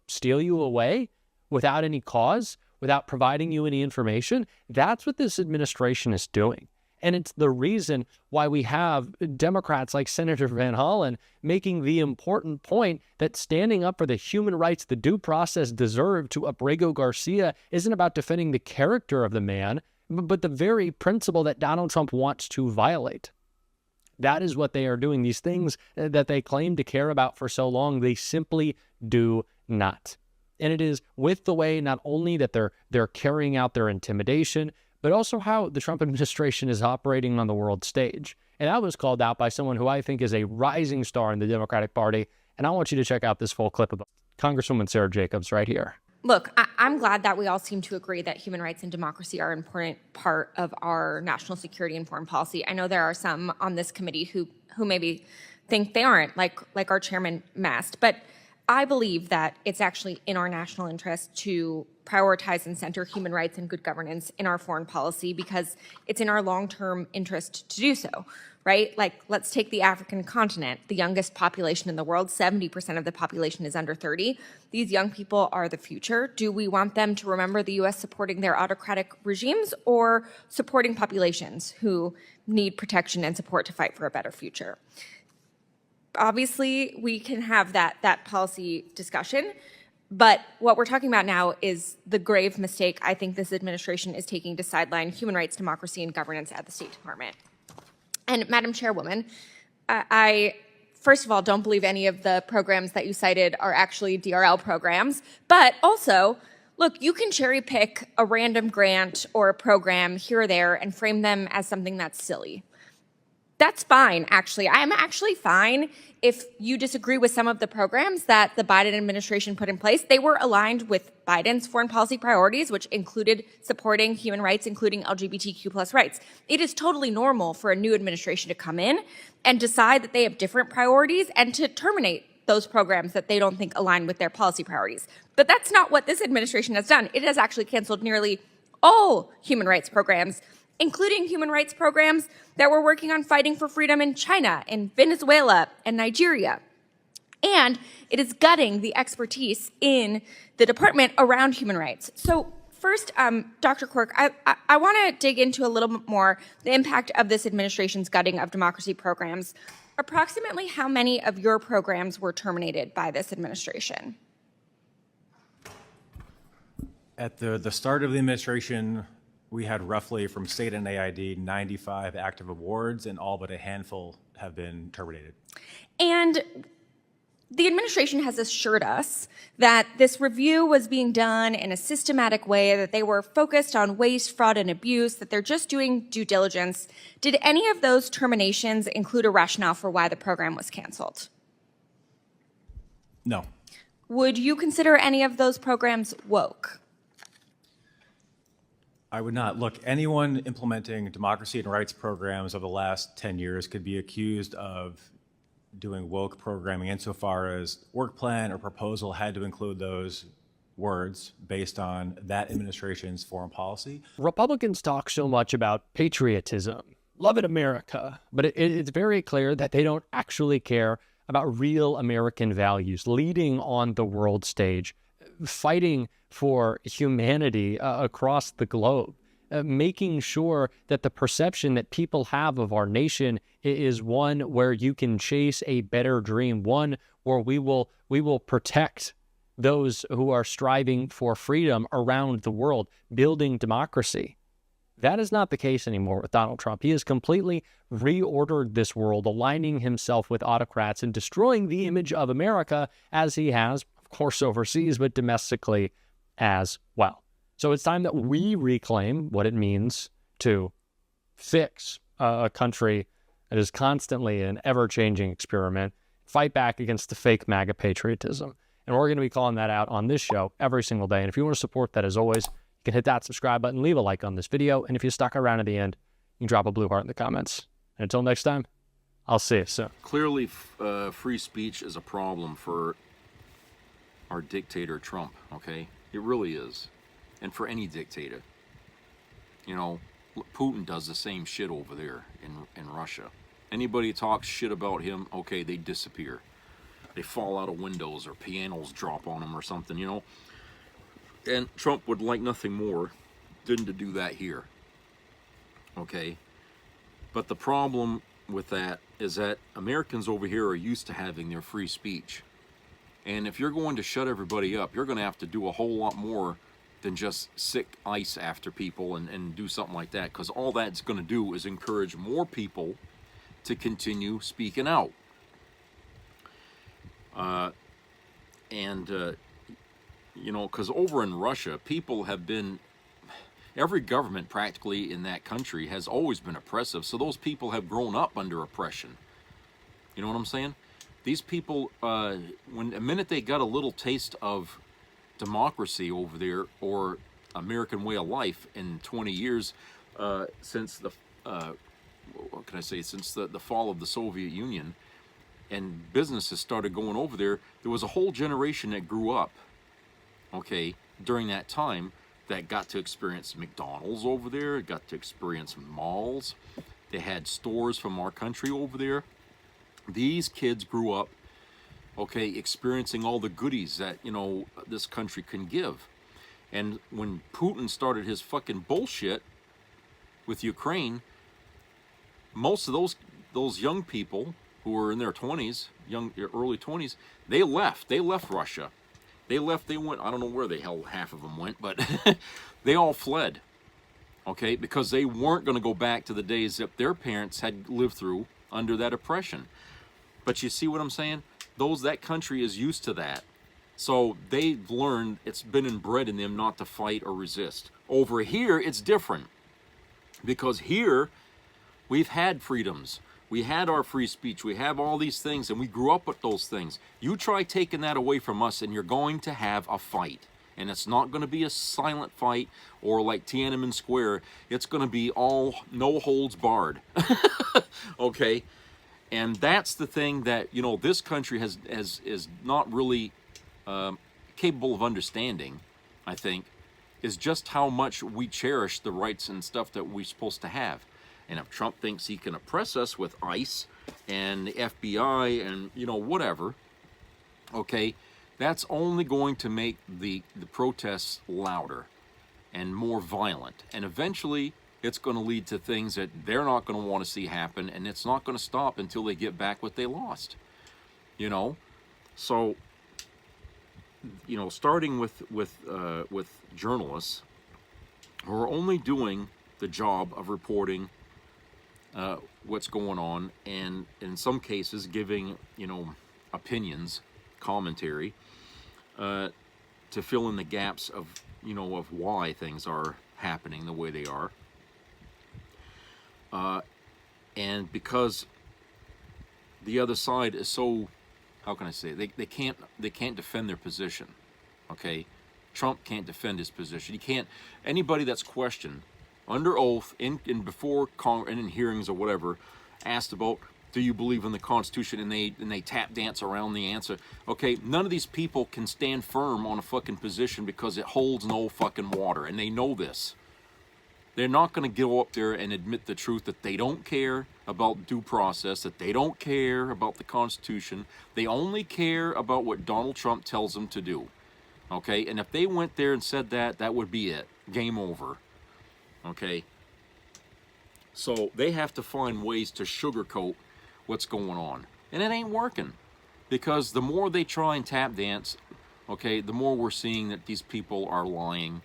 S21: steal you away without any cause, without providing you any information? That's what this administration is doing. And it's the reason why we have Democrats like Senator Van Hollen making the important point that standing up for the human rights the due process deserved to Abrego Garcia isn't about defending the character of the man, but the very principle that Donald Trump wants to violate. That is what they are doing. These things that they claim to care about for so long, they simply do not. And it is with the way not only that they're carrying out their intimidation, but also how the Trump administration is operating on the world stage. And that was called out by someone who I think is a rising star in the Democratic Party. And I want you to check out this full clip of Congresswoman Sarah Jacobs right here.
S3: Look, I'm glad that we all seem to agree that human rights and democracy are an important part of our national security and foreign policy. I know there are some on this committee who maybe think they aren't, like our chairman Mast. But I believe that it's actually in our national interest to prioritize and center human rights and good governance in our foreign policy because it's in our long-term interest to do so, right? Like, let's take the African continent, the youngest population in the world. 70% of the population is under 30. These young people are the future. Do we want them to remember the U.S. supporting their autocratic regimes or supporting populations who need protection and support to fight for a better future? Obviously, we can have that policy discussion, but what we're talking about now is the grave mistake I think this administration is taking to sideline human rights, democracy, and governance at the State Department. And Madam Chairwoman, I first of all don't believe any of the programs that you cited are actually DRL programs, but also, look, you can cherry pick a random grant or a program here or there and frame them as something that's silly. That's fine, actually. I'm actually fine if you disagree with some of the programs that the Biden administration put in place. They were aligned with Biden's foreign policy priorities, which included supporting human rights, including LGBTQ+ rights. It is totally normal for a new administration to come in and decide that they have different priorities and to terminate those programs that they don't think align with their policy priorities. But that's not what this administration has done. It has actually canceled nearly all human rights programs including human rights programs that were working on fighting for freedom in China, in Venezuela, and Nigeria. And it is gutting the expertise in the department around human rights. So first, Dr. Quirk, I want to dig into a little bit more the impact of this administration's gutting of democracy programs. Approximately how many of your programs were terminated by this administration?
S4: At the start of the administration, we had roughly from state and AID 95 active awards, and all but a handful have been terminated.
S3: And the administration has assured us that this review was being done in a systematic way, that they were focused on waste, fraud, and abuse, that they're just doing due diligence. Did any of those terminations include a rationale for why the program was canceled?
S4: No.
S3: Would you consider any of those programs woke?
S4: I would not. Look, anyone implementing democracy and rights programs over the last 10 years could be accused of doing woke programming insofar as work plan or proposal had to include those words based on that administration's foreign policy.
S21: Republicans talk so much about patriotism, love it America, but it's very clear that they don't actually care about real American values, leading on the world stage, fighting for humanity across the globe. Making sure that the perception that people have of our nation is one where you can chase a better dream, one where we will protect those who are striving for freedom around the world, building democracy. That is not the case anymore with Donald Trump. He has completely reordered this world, aligning himself with autocrats and destroying the image of America as he has, of course, overseas, but domestically as well. So it's time that we reclaim what it means to fix a country that is constantly an ever-changing experiment, fight back against the fake MAGA patriotism. And we're going to be calling that out on this show every single day. And if you want to support that, as always, you can hit that subscribe button, leave a like on this video. And if you stuck around at the end, you can drop a blue heart in the comments. And until next time, I'll see you soon.
S2: Clearly, free speech is a problem for our dictator Trump, okay? It really is. And for any dictator. You know, Putin does the same shit over there in Russia. Anybody talks shit about him, okay, they disappear. They fall out of windows or pianos drop on them or something, you know. And Trump would like nothing more than to do that here. Okay? But the problem with that is that Americans over here are used to having their free speech. And if you're going to shut everybody up, you're going to have to do a whole lot more than just sick ice after people and do something like that, because all that's going to do is encourage more people to continue speaking out. You know, because over in Russia, people have been, every government practically in that country has always been oppressive, so those people have grown up under oppression. You know what I'm saying? These people, when the minute they got a little taste of democracy over there, or American way of life in 20 years since the what can I say, since the fall of the Soviet Union, and businesses started going over there, there was a whole generation that grew up, okay, during that time, that got to experience McDonald's over there, got to experience malls. They had stores from our country over there. These kids grew up, okay, experiencing all the goodies that, you know, this country can give. And when Putin started his fucking bullshit with Ukraine, most of those young people who were in their 20s, early 20s, they left Russia. They went, I don't know where the hell half of them went, but they all fled, okay, because they weren't going to go back to the days that their parents had lived through under that oppression. But you see what I'm saying? That country is used to that. So they've learned, it's been inbred in them not to fight or resist. Over here, it's different. Because here, we've had freedoms. We had our free speech. We have all these things, and we grew up with those things. You try taking that away from us, and you're going to have a fight. And it's not going to be a silent fight or like Tiananmen Square. It's going to be all no holds barred. Okay? And that's the thing that, you know, this country is not really capable of understanding, I think. is just how much we cherish the rights and stuff that we're supposed to have. And if Trump thinks he can oppress us with ICE and the FBI and, you know, whatever, okay, that's only going to make the protests louder and more violent. And eventually, it's going to lead to things that they're not going to want to see happen, and it's not going to stop until they get back what they lost. You know? So, you know, starting with journalists who are only doing the job of reporting what's going on, and in some cases giving, you know, opinions, commentary, to fill in the gaps of, you know, of why things are happening the way they are. And because the other side is so, how can I say, they can't defend their position, okay? Trump can't defend his position. He can't, anybody that's questioned under oath in before and in hearings or whatever, asked about, do you believe in the Constitution, and they tap dance around the answer. Okay, none of these people can stand firm on a fucking position because it holds no fucking water, and they know this. They're not going to go up there and admit the truth that they don't care about due process, that they don't care about the Constitution. They only care about what Donald Trump tells them to do. Okay, and if they went there and said that, that would be it. Game over. Okay? So they have to find ways to sugarcoat what's going on. And it ain't working. Because the more they try and tap dance, okay, the more we're seeing that these people are lying.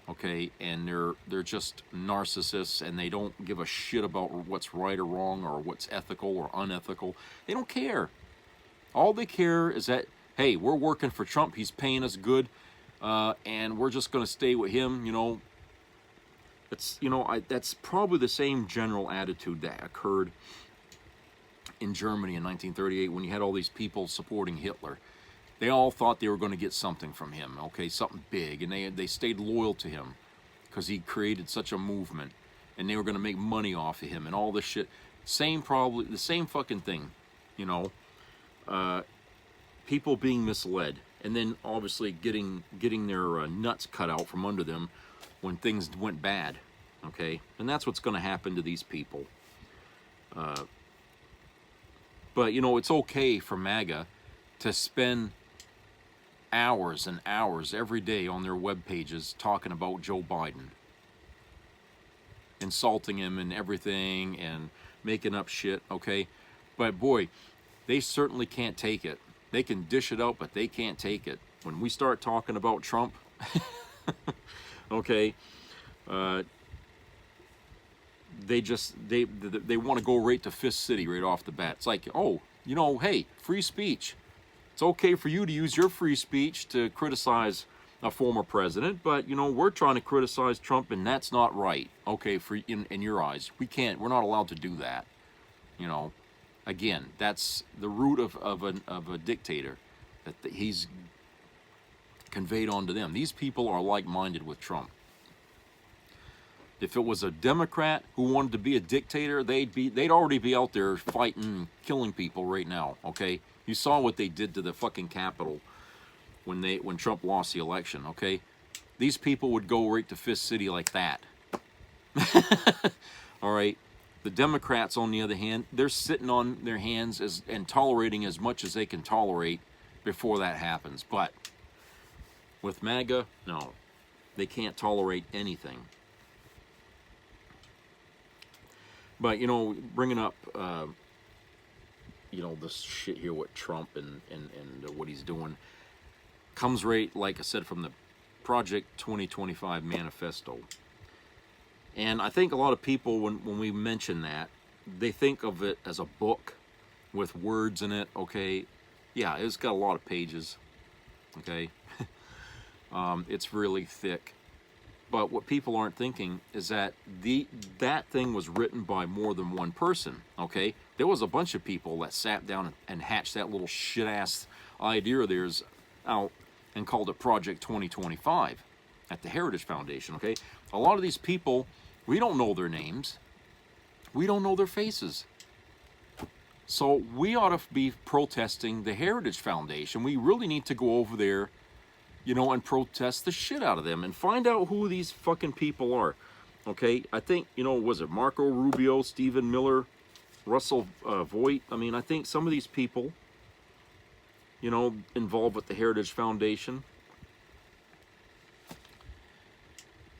S2: Okay, and they're just narcissists, and they don't give a shit about what's right or wrong or what's ethical or unethical. They don't care. All they care is that, hey, we're working for Trump, he's paying us good, and we're just going to stay with him, you know. It's, you know, that's probably the same general attitude that occurred in Germany in 1938 when you had all these people supporting Hitler. They all thought they were going to get something from him, okay, something big, and they stayed loyal to him because he created such a movement, and they were going to make money off of him and all this shit. The same fucking thing, you know. People being misled, and then obviously getting their nuts cut out from under them when things went bad, okay, and that's what's going to happen to these people. But you know, it's okay for MAGA to spend hours and hours every day on their web pages talking about Joe Biden, insulting him and everything and making up shit, okay? But boy, they certainly can't take it. They can dish it out, but they can't take it. When we start talking about Trump, okay, they want to go right to Fist City right off the bat. It's like, oh, you know, hey, free speech. It's okay for you to use your free speech to criticize a former president, but, you know, we're trying to criticize Trump, and that's not right. Okay, in your eyes. We're not allowed to do that. You know, again, that's the root of a dictator, that he's conveyed onto them. These people are like-minded with Trump. If it was a Democrat who wanted to be a dictator, they'd already be out there fighting and killing people right now, okay? You saw what they did to the fucking Capitol when Trump lost the election, okay? These people would go right to Fist City like that. All right? The Democrats, on the other hand, they're sitting on their hands and tolerating as much as they can tolerate before that happens. But with MAGA, no. They can't tolerate anything. But, you know, bringing up, you know, this shit here with Trump and what he's doing comes right, like I said, from the Project 2025 manifesto. And I think a lot of people, when we mention that, they think of it as a book with words in it, okay? Yeah, it's got a lot of pages, okay? It's really thick. But what people aren't thinking is that that thing was written by more than one person, okay? There was a bunch of people that sat down and hatched that little shit-ass idea of theirs out and called it Project 2025 at the Heritage Foundation, okay? A lot of these people, we don't know their names. We don't know their faces. So we ought to be protesting the Heritage Foundation. We really need to go over there you know, and protest the shit out of them and find out who these fucking people are. Okay, I think, you know, was it Marco Rubio, Stephen Miller, Russell Voigt? I mean, I think some of these people, you know, involved with the Heritage Foundation.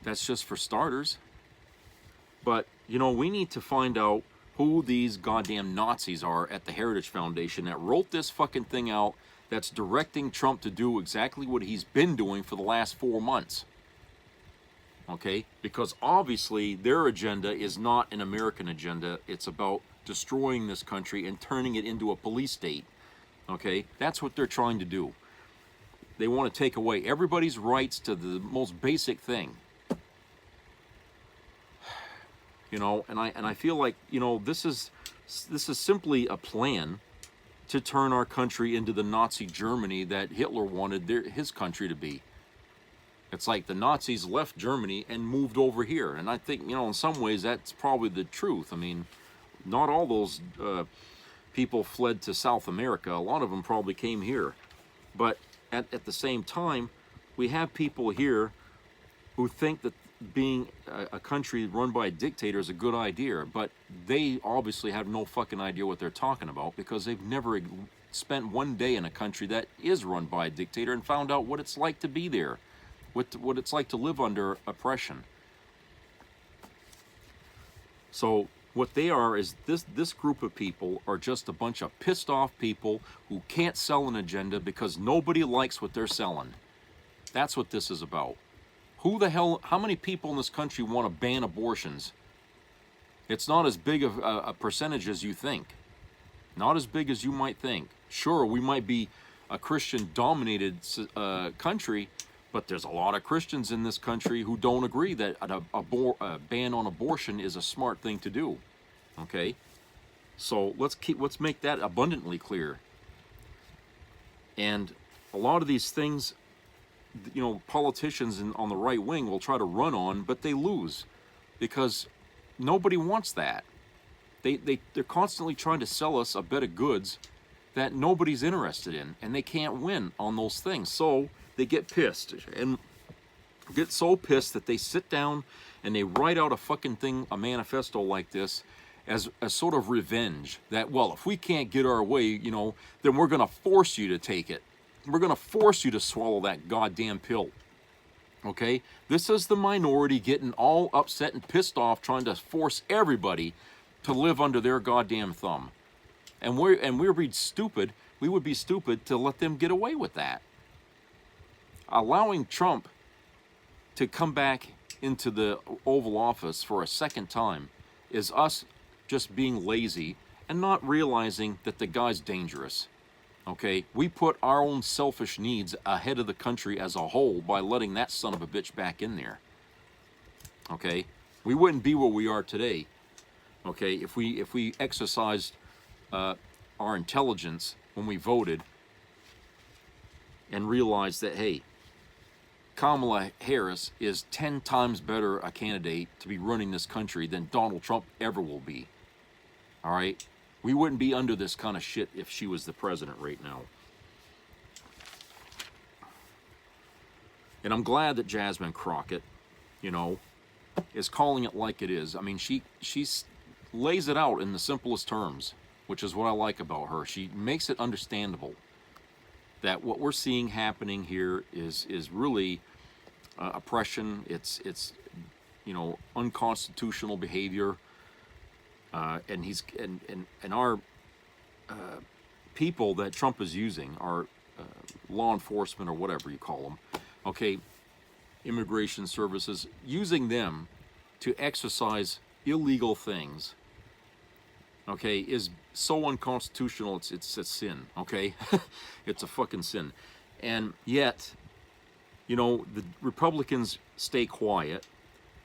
S2: That's just for starters. But, you know, we need to find out who these goddamn Nazis are at the Heritage Foundation that wrote this fucking thing out, that's directing Trump to do exactly what he's been doing for the last 4 months. Okay? Because obviously their agenda is not an American agenda. It's about destroying this country and turning it into a police state. Okay? That's what they're trying to do. They want to take away everybody's rights to the most basic thing. You know, and I feel like, you know, this is simply a plan to turn our country into the Nazi Germany that Hitler wanted his country to be. It's like the Nazis left Germany and moved over here. And I think, you know, in some ways that's probably the truth. I mean, not all those people fled to South America. A lot of them probably came here. But at the same time, we have people here who think that being a country run by a dictator is a good idea. But they obviously have no fucking idea what they're talking about, because they've never spent one day in a country that is run by a dictator and found out what it's like to be there. What it's like to live under oppression. So what they are is this group of people are just a bunch of pissed off people who can't sell an agenda because nobody likes what they're selling. That's what this is about. Who the hell, how many people in this country want to ban abortions? It's not as big of a percentage as you think. Not as big as you might think. Sure, we might be a Christian-dominated country, but there's a lot of Christians in this country who don't agree that a ban on abortion is a smart thing to do. Okay? So let's make that abundantly clear. And a lot of these things, you know, politicians on the right wing will try to run on, but they lose because nobody wants that. They're constantly trying to sell us a bit of goods that nobody's interested in, and they can't win on those things. So they get pissed and get so pissed that they sit down and they write out a fucking thing, a manifesto like this, as a sort of revenge that, well, if we can't get our way, you know, then we're going to force you to take it. We're going to force you to swallow that goddamn pill. Okay? This is the minority getting all upset and pissed off, trying to force everybody to live under their goddamn thumb. And we're being stupid. We would be stupid to let them get away with that. Allowing Trump to come back into the Oval Office for a second time is us just being lazy and not realizing that the guy's dangerous. Okay, we put our own selfish needs ahead of the country as a whole by letting that son of a bitch back in there. Okay, we wouldn't be where we are today. Okay, if we exercised our intelligence when we voted and realized that, hey, Kamala Harris is 10 times better a candidate to be running this country than Donald Trump ever will be. All right? We wouldn't be under this kind of shit if she was the president right now. And I'm glad that Jasmine Crockett, you know, is calling it like it is. I mean, she lays it out in the simplest terms, which is what I like about her. She makes it understandable that what we're seeing happening here is really oppression. It's you know, unconstitutional behavior. And our people that Trump is using, our law enforcement or whatever you call them, okay, immigration services, using them to exercise illegal things, okay, is so unconstitutional. It's a sin, okay? It's a fucking sin. And yet, you know, the Republicans stay quiet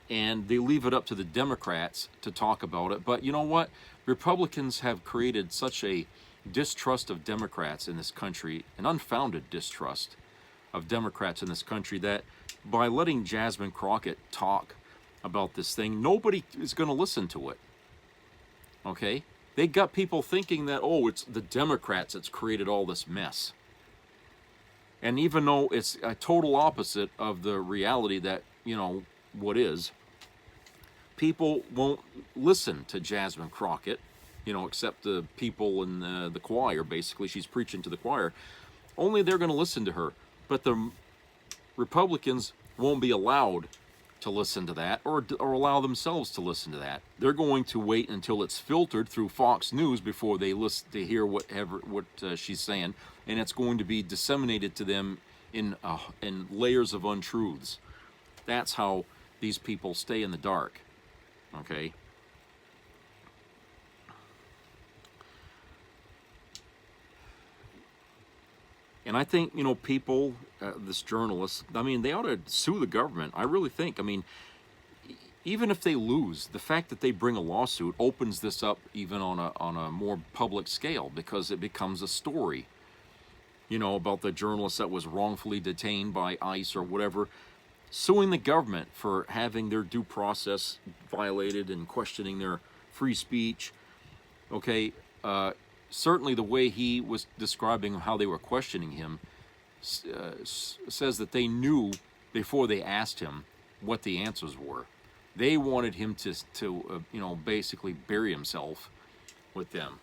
S2: and they leave it up to the Democrats to talk about it. But you know what? Republicans have created such a distrust of Democrats in this country, an unfounded distrust of Democrats in this country, that by letting Jasmine Crockett talk about this thing, nobody is going to listen to it. Okay? They got people thinking that, oh, it's the Democrats that's created all this mess. And even though it's a total opposite of the reality that, you know, what is, people won't listen to Jasmine Crockett, you know, except the people in the choir. Basically, she's preaching to the choir. Only they're going to listen to her. But the Republicans won't be allowed to listen to that, or allow themselves to listen to that. They're going to wait until it's filtered through Fox News before they listen to hear what she's saying, and it's going to be disseminated to them in layers of untruths. That's how these people stay in the dark. Okay. And I think, you know, people, this journalist, I mean, they ought to sue the government. I really think. I mean, even if they lose, the fact that they bring a lawsuit opens this up even on a more public scale, because it becomes a story, you know, about the journalist that was wrongfully detained by ICE or whatever, suing the government for having their due process violated and questioning their free speech. Okay. Certainly the way he was describing how they were questioning him says that they knew before they asked him what the answers were. They wanted him to you know, basically bury himself with them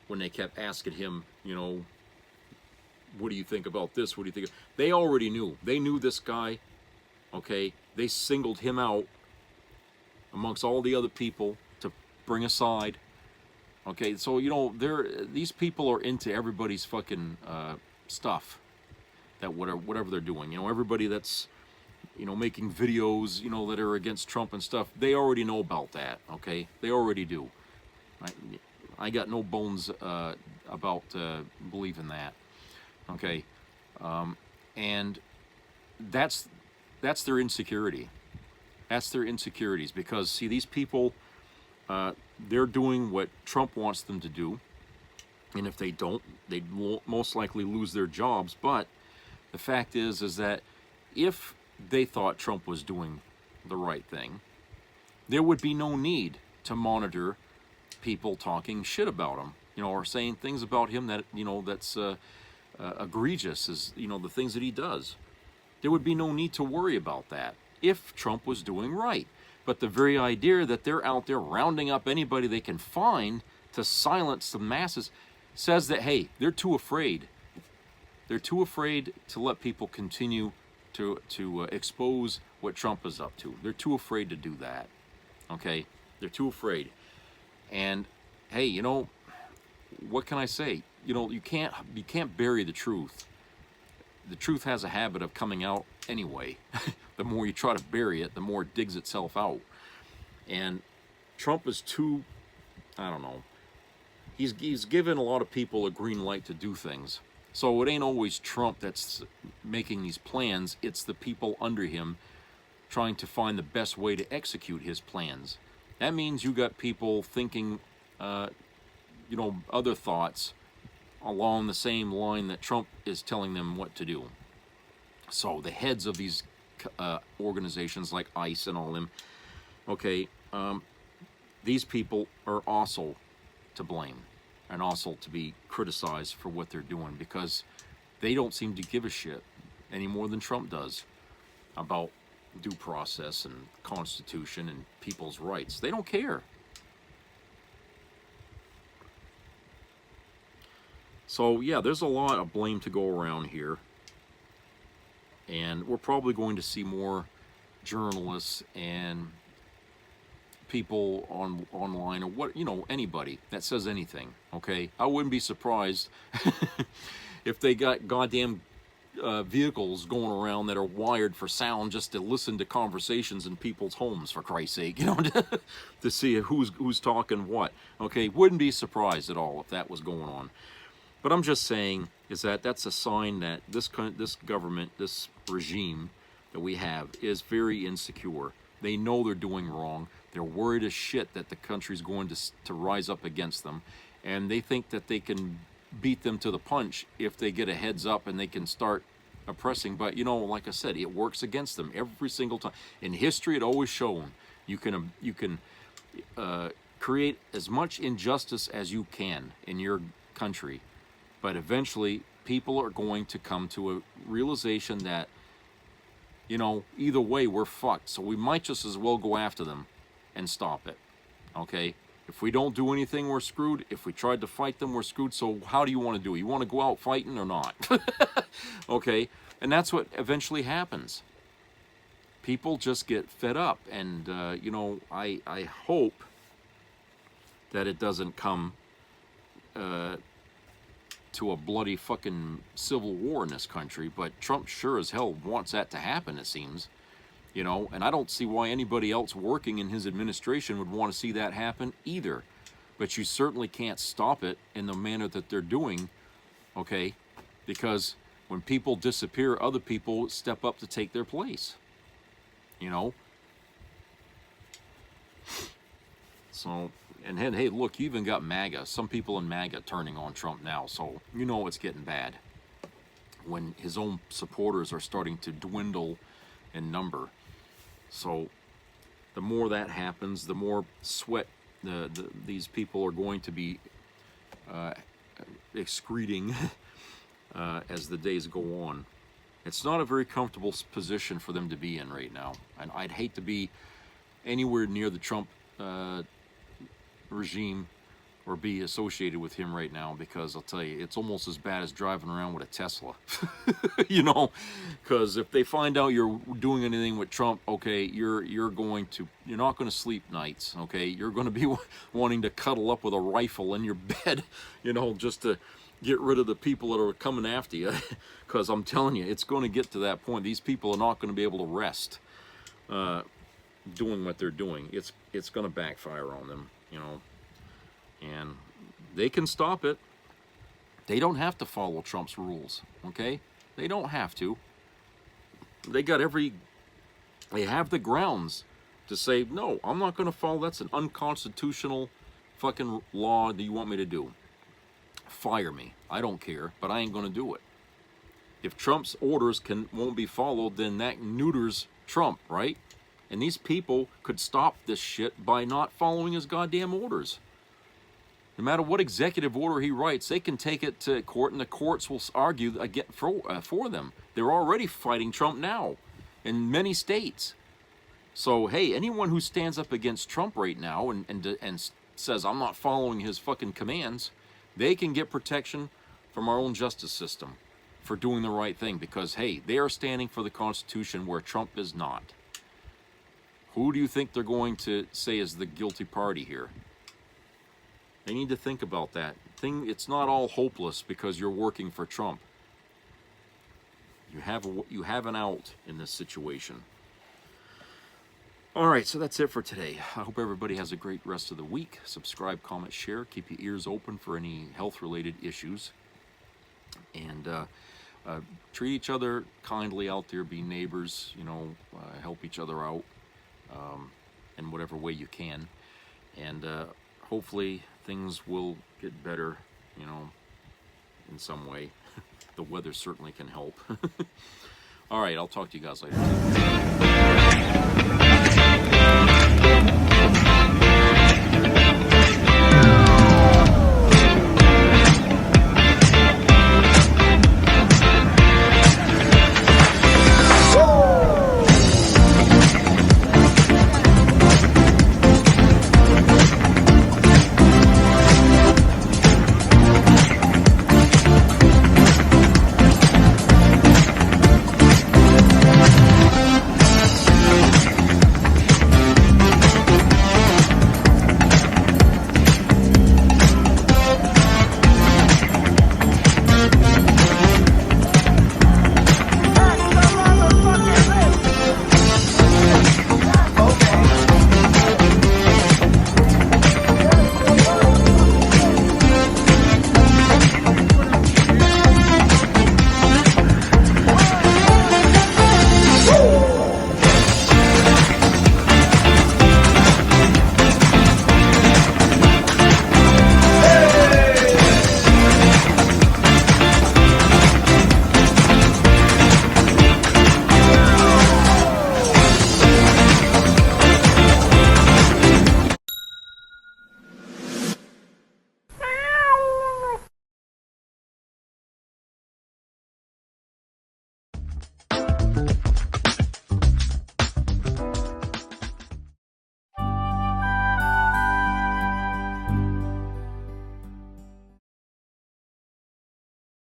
S2: when they kept asking him, you know, what do you think about this? What do you think? They already knew. They knew this guy, okay? They singled him out amongst all the other people to bring aside. Okay, so, you know, these people are into everybody's fucking stuff, that whatever they're doing. You know, everybody that's, you know, making videos, you know, that are against Trump and stuff, they already know about that, okay? They already do. I got no bones about believing that, okay? And that's their insecurity. That's their insecurities, because, see, these people... they're doing what Trump wants them to do, and if they don't, they will most likely lose their jobs. But the fact is that if they thought Trump was doing the right thing, there would be no need to monitor people talking shit about him, you know, or saying things about him that, you know, that's egregious, as, you know, the things that he does. There would be no need to worry about that if Trump was doing right. But the very idea that they're out there rounding up anybody they can find to silence the masses says that, hey, they're too afraid. They're too afraid to let people continue to expose what Trump is up to. They're too afraid to do that. Okay? They're too afraid. And, hey, you know, what can I say? You know, you can't bury the truth. The truth has a habit of coming out anyway. The more you try to bury it, the more it digs itself out. And Trump is too, I don't know, he's given a lot of people a green light to do things. So it ain't always Trump that's making these plans. It's the people under him trying to find the best way to execute his plans. That means you got people thinking, you know, other thoughts along the same line that Trump is telling them what to do. So the heads of these organizations like ICE and all them, okay, these people are also to blame and also to be criticized for what they're doing, because they don't seem to give a shit any more than Trump does about due process and Constitution and people's rights. They don't care. So, yeah, there's a lot of blame to go around here. And we're probably going to see more journalists and people online, or what, you know, anybody that says anything, okay? I wouldn't be surprised if they got goddamn vehicles going around that are wired for sound just to listen to conversations in people's homes, for Christ's sake, you know, to see who's talking what, okay? Wouldn't be surprised at all if that was going on. But I'm just saying is that that's a sign that this government, this regime that we have, is very insecure. They know they're doing wrong. They're worried as shit that the country's going to rise up against them. And they think that they can beat them to the punch if they get a heads up and they can start oppressing. But, you know, like I said, it works against them every single time. In history, it always shown you can create as much injustice as you can in your country. But eventually, people are going to come to a realization that, you know, either way, we're fucked. So we might just as well go after them and stop it, okay? If we don't do anything, we're screwed. If we tried to fight them, we're screwed. So how do you want to do it? You want to go out fighting or not? Okay? And that's what eventually happens. People just get fed up. And, you know, I hope that it doesn't come to a bloody fucking civil war in this country. But Trump sure as hell wants that to happen, it seems. You know, and I don't see why anybody else working in his administration would want to see that happen either. But you certainly can't stop it in the manner that they're doing, okay? Because when people disappear, other people step up to take their place, you know? So, and then, hey, look, you even got MAGA, some people in MAGA turning on Trump now, so you know it's getting bad. When his own supporters are starting to dwindle in number. So the more that happens, the more sweat these people are going to be excreting as the days go on. It's not a very comfortable position for them to be in right now. And I'd hate to be anywhere near the Trump regime or be associated with him right now, because I'll tell you, it's almost as bad as driving around with a Tesla. You know, because if they find out you're doing anything with Trump, okay, you're not going to sleep nights, okay? You're going to be wanting to cuddle up with a rifle in your bed, you know, just to get rid of the people that are coming after you. Because I'm telling you, it's going to get to that point. These people are not going to be able to rest doing what they're doing. It's going to backfire on them, you know. And they can stop it. They don't have to follow Trump's rules, okay? They don't have to. They have the grounds to say, no, I'm not going to follow. That's an unconstitutional fucking law that you want me to do. Fire me. I don't care, but I ain't going to do it. If Trump's orders won't be followed, then that neuters Trump, right? And these people could stop this shit by not following his goddamn orders. No matter what executive order he writes, they can take it to court, and the courts will argue again for them. They're already fighting Trump now in many states. So, hey, anyone who stands up against Trump right now and says, I'm not following his fucking commands, they can get protection from our own justice system for doing the right thing, because, hey, they are standing for the Constitution where Trump is not. Who do you think they're going to say is the guilty party here? They need to think about that. It's not all hopeless because you're working for Trump. You have an out in this situation. All right, so that's it for today. I hope everybody has a great rest of the week. Subscribe, comment, share. Keep your ears open for any health-related issues. And treat each other kindly out there. Be neighbors, you know, help each other out in whatever way you can. And hopefully things will get better, you know, in some way. The weather certainly can help. All right, I'll talk to you guys later.